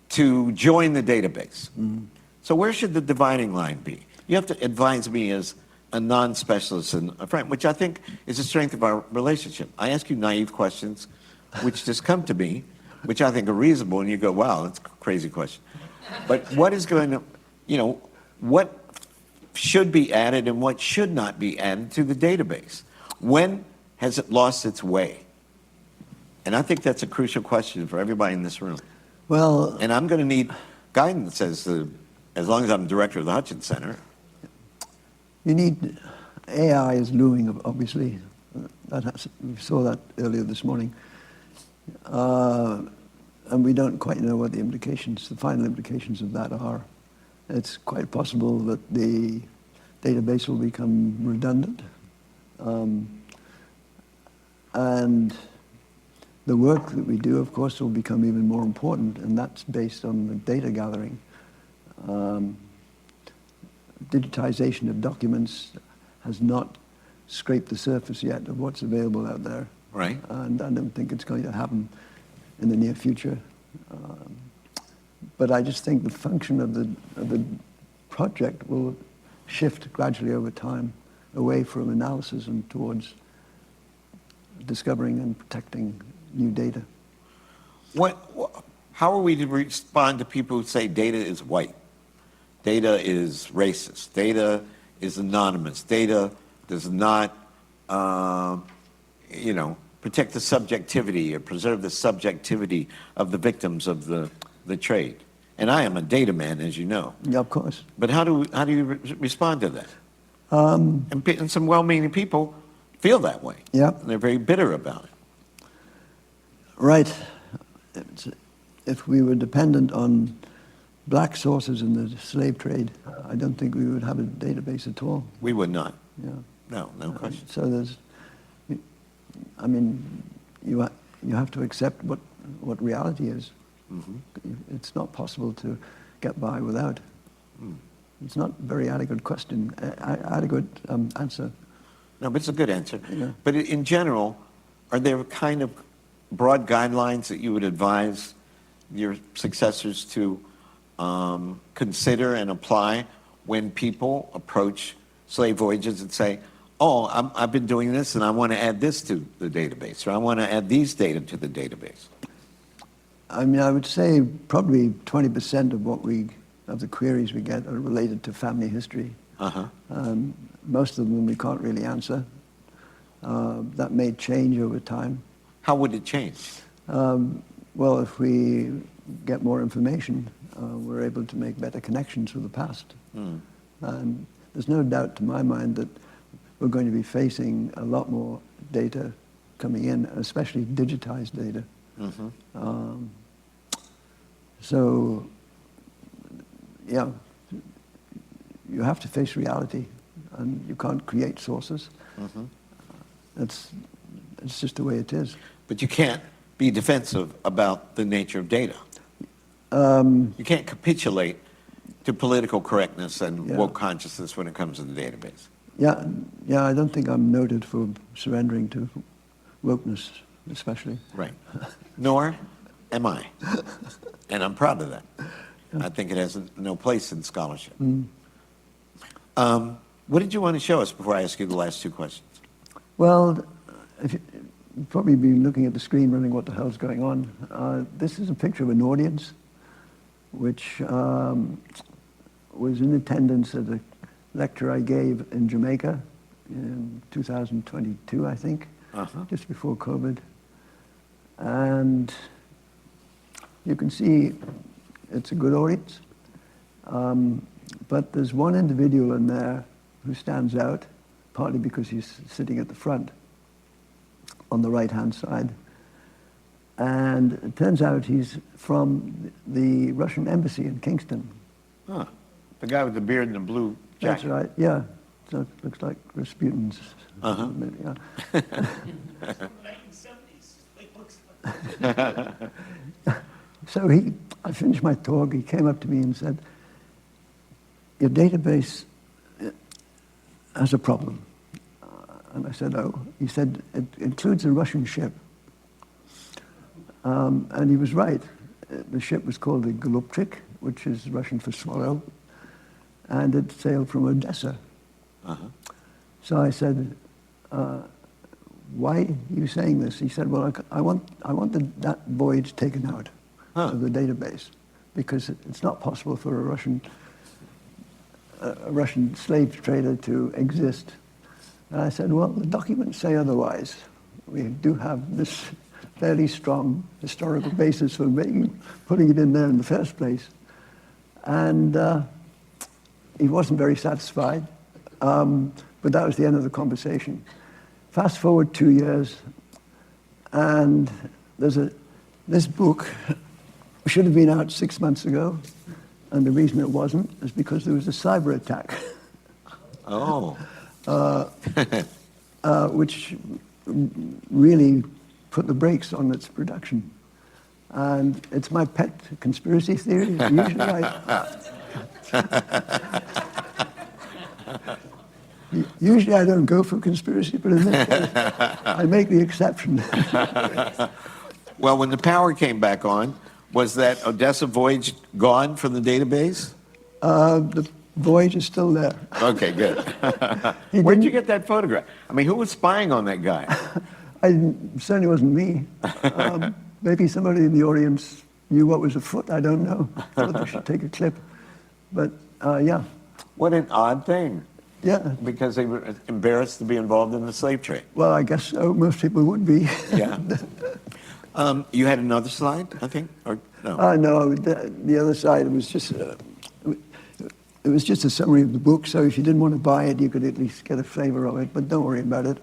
[SPEAKER 1] to join the database. So where should the dividing line be? You have to advise me as a non-specialist and a friend, which I think is the strength of our relationship. I ask you naive questions, which just come to me, which I think are reasonable, and you go, wow, that's a crazy question. But what is going to, what should be added and what should not be added to the database? When has it lost its way? And I think that's a crucial question for everybody in this room.
[SPEAKER 2] Well,
[SPEAKER 1] And I'm going to need guidance as long as I'm director of the Hutchins Center.
[SPEAKER 2] AI is looming, obviously. We saw that earlier this morning. And we don't quite know what the final implications of that are. It's quite possible that the database will become redundant. And the work that we do, of course, will become even more important, and that's based on the data gathering. Digitization of documents has not scraped the surface yet of what's available out there.
[SPEAKER 1] Right.
[SPEAKER 2] And I don't think it's going to happen in the near future. But I just think the function of the project will shift gradually over time away from analysis and towards discovering and protecting new data.
[SPEAKER 1] How are we to respond to people who say data is white? Data is racist. Data is anonymous. Data does not, protect the subjectivity or preserve the subjectivity of the victims of the trade. And I am a data man, as you know.
[SPEAKER 2] Yeah, of course.
[SPEAKER 1] But how do you respond to that? And some well-meaning people feel that way.
[SPEAKER 2] Yeah.
[SPEAKER 1] And they're very bitter about it.
[SPEAKER 2] Right. If we were dependent on black sources in the slave trade, I don't think we would have a database at all.
[SPEAKER 1] We would not.
[SPEAKER 2] Yeah.
[SPEAKER 1] No question.
[SPEAKER 2] So you have to accept what reality is. Mm-hmm. It's not possible to get by without. It's not a very adequate question, adequate answer.
[SPEAKER 1] No, but it's a good answer.
[SPEAKER 2] Yeah.
[SPEAKER 1] But in general, are there kind of broad guidelines that you would advise your successors to consider and apply when people approach Slave Voyages and say, oh, I've been doing this and I want to add this to the database, or I want to add these data to the database?
[SPEAKER 2] I would say probably 20% of the queries we get are related to family history.
[SPEAKER 1] Uh-huh.
[SPEAKER 2] Most of them we can't really answer. That may change over time.
[SPEAKER 1] How would it change?
[SPEAKER 2] Well, if we get more information, we're able to make better connections with the past. And there's no doubt to my mind that we're going to be facing a lot more data coming in, especially digitized data. Mm-hmm. So, yeah, you have to face reality, and you can't create sources. Mm-hmm. It's just the way it is.
[SPEAKER 1] But you can't be defensive about the nature of data. You can't capitulate to political correctness and woke consciousness when it comes to the database.
[SPEAKER 2] Yeah, I don't think I'm noted for surrendering to wokeness, especially.
[SPEAKER 1] Right. Nor am I. And I'm proud of that. I think it has no place in scholarship. What did you want to show us before I ask you the last two questions?
[SPEAKER 2] Well, you've probably been looking at the screen wondering what the hell's going on. This is a picture of an audience which was in attendance at a lecture I gave in Jamaica in 2022, I think, just before COVID. And you can see it's a good audience. But there's one individual in there who stands out, partly because he's sitting at the front on the right-hand side. And it turns out he's from the Russian embassy in Kingston.
[SPEAKER 1] Huh. The guy with the beard and the blue jacket.
[SPEAKER 2] That's right, yeah. So it looks like Rasputin's.
[SPEAKER 1] Uh-huh.
[SPEAKER 2] Yeah.
[SPEAKER 3] 1970s.
[SPEAKER 2] So I finished my talk, he came up to me and said, your database has a problem. And I said, oh. He said, it includes a Russian ship. And he was right. The ship was called the Golubchik, which is Russian for swallow, and it sailed from Odessa. Uh-huh. So I said, why are you saying this? He said, well, I want that voyage taken out of the database, because it's not possible for a Russian a Russian slave trader to exist. And I said, well, the documents say otherwise. We do have this fairly strong historical basis for putting it in there in the first place. And he wasn't very satisfied, but that was the end of the conversation. Fast forward 2 years, and this book should have been out 6 months ago, and the reason it wasn't is because there was a cyber attack.
[SPEAKER 1] Oh.
[SPEAKER 2] Which really put the brakes on its production. And it's my pet conspiracy theory. Usually I don't go for conspiracy, but in this case, I make the exception.
[SPEAKER 1] Well, when the power came back on, was that Odessa Voyage gone from the database?
[SPEAKER 2] The Voyage is still there.
[SPEAKER 1] Okay, good. Where'd you get that photograph? I mean, who was spying on that guy?
[SPEAKER 2] Certainly wasn't me. Maybe somebody in the audience knew what was afoot. I don't know. Thought they should take a clip. But yeah.
[SPEAKER 1] What an odd thing.
[SPEAKER 2] Yeah.
[SPEAKER 1] Because they were embarrassed to be involved in the slave trade.
[SPEAKER 2] Well, I guess so. Most people would be.
[SPEAKER 1] Yeah. You had another slide, I think, or no?
[SPEAKER 2] No, the other side was just it was just a summary of the book. So if you didn't want to buy it, you could at least get a flavor of it. But don't worry about it.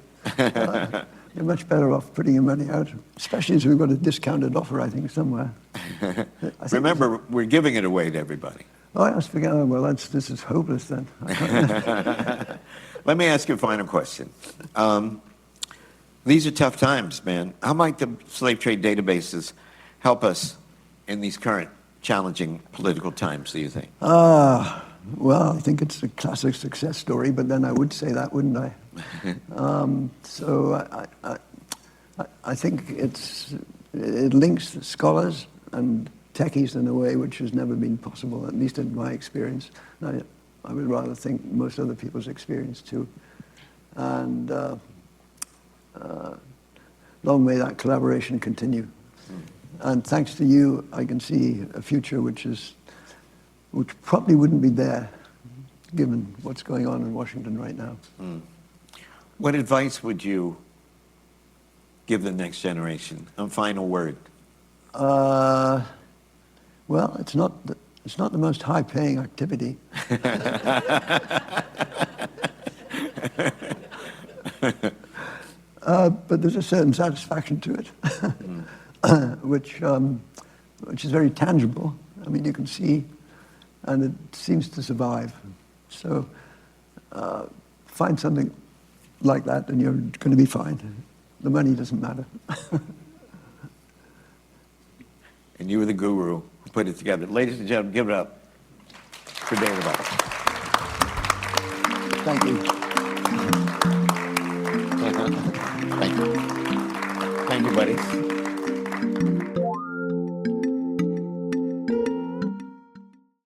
[SPEAKER 2] You're much better off putting your money out, especially as we've got a discounted offer, I think, somewhere.
[SPEAKER 1] Remember, we're giving it away to everybody.
[SPEAKER 2] Oh, I forgot. Oh, well, this is hopeless then.
[SPEAKER 1] Let me ask you a final question. These are tough times, man. How might the slave trade databases help us in these current challenging political times, do you think?
[SPEAKER 2] Well, I think it's a classic success story, but then I would say that, wouldn't I? So I think it links scholars and techies in a way which has never been possible, at least in my experience. I would rather think most other people's experience too. And long may that collaboration continue. And thanks to you, I can see a future which probably wouldn't be there, given what's going on in Washington right now.
[SPEAKER 1] What advice would you give the next generation? A final word.
[SPEAKER 2] Well, it's not the most high-paying activity. But there's a certain satisfaction to it, which is very tangible. I mean, you can see, and it seems to survive. So find something like that, and you're going to be fine. The money doesn't matter.
[SPEAKER 1] And you were the guru who put it together. Ladies and gentlemen, give it up for David Eltis.
[SPEAKER 2] Thank you.
[SPEAKER 1] Thank you. Thank you, buddy.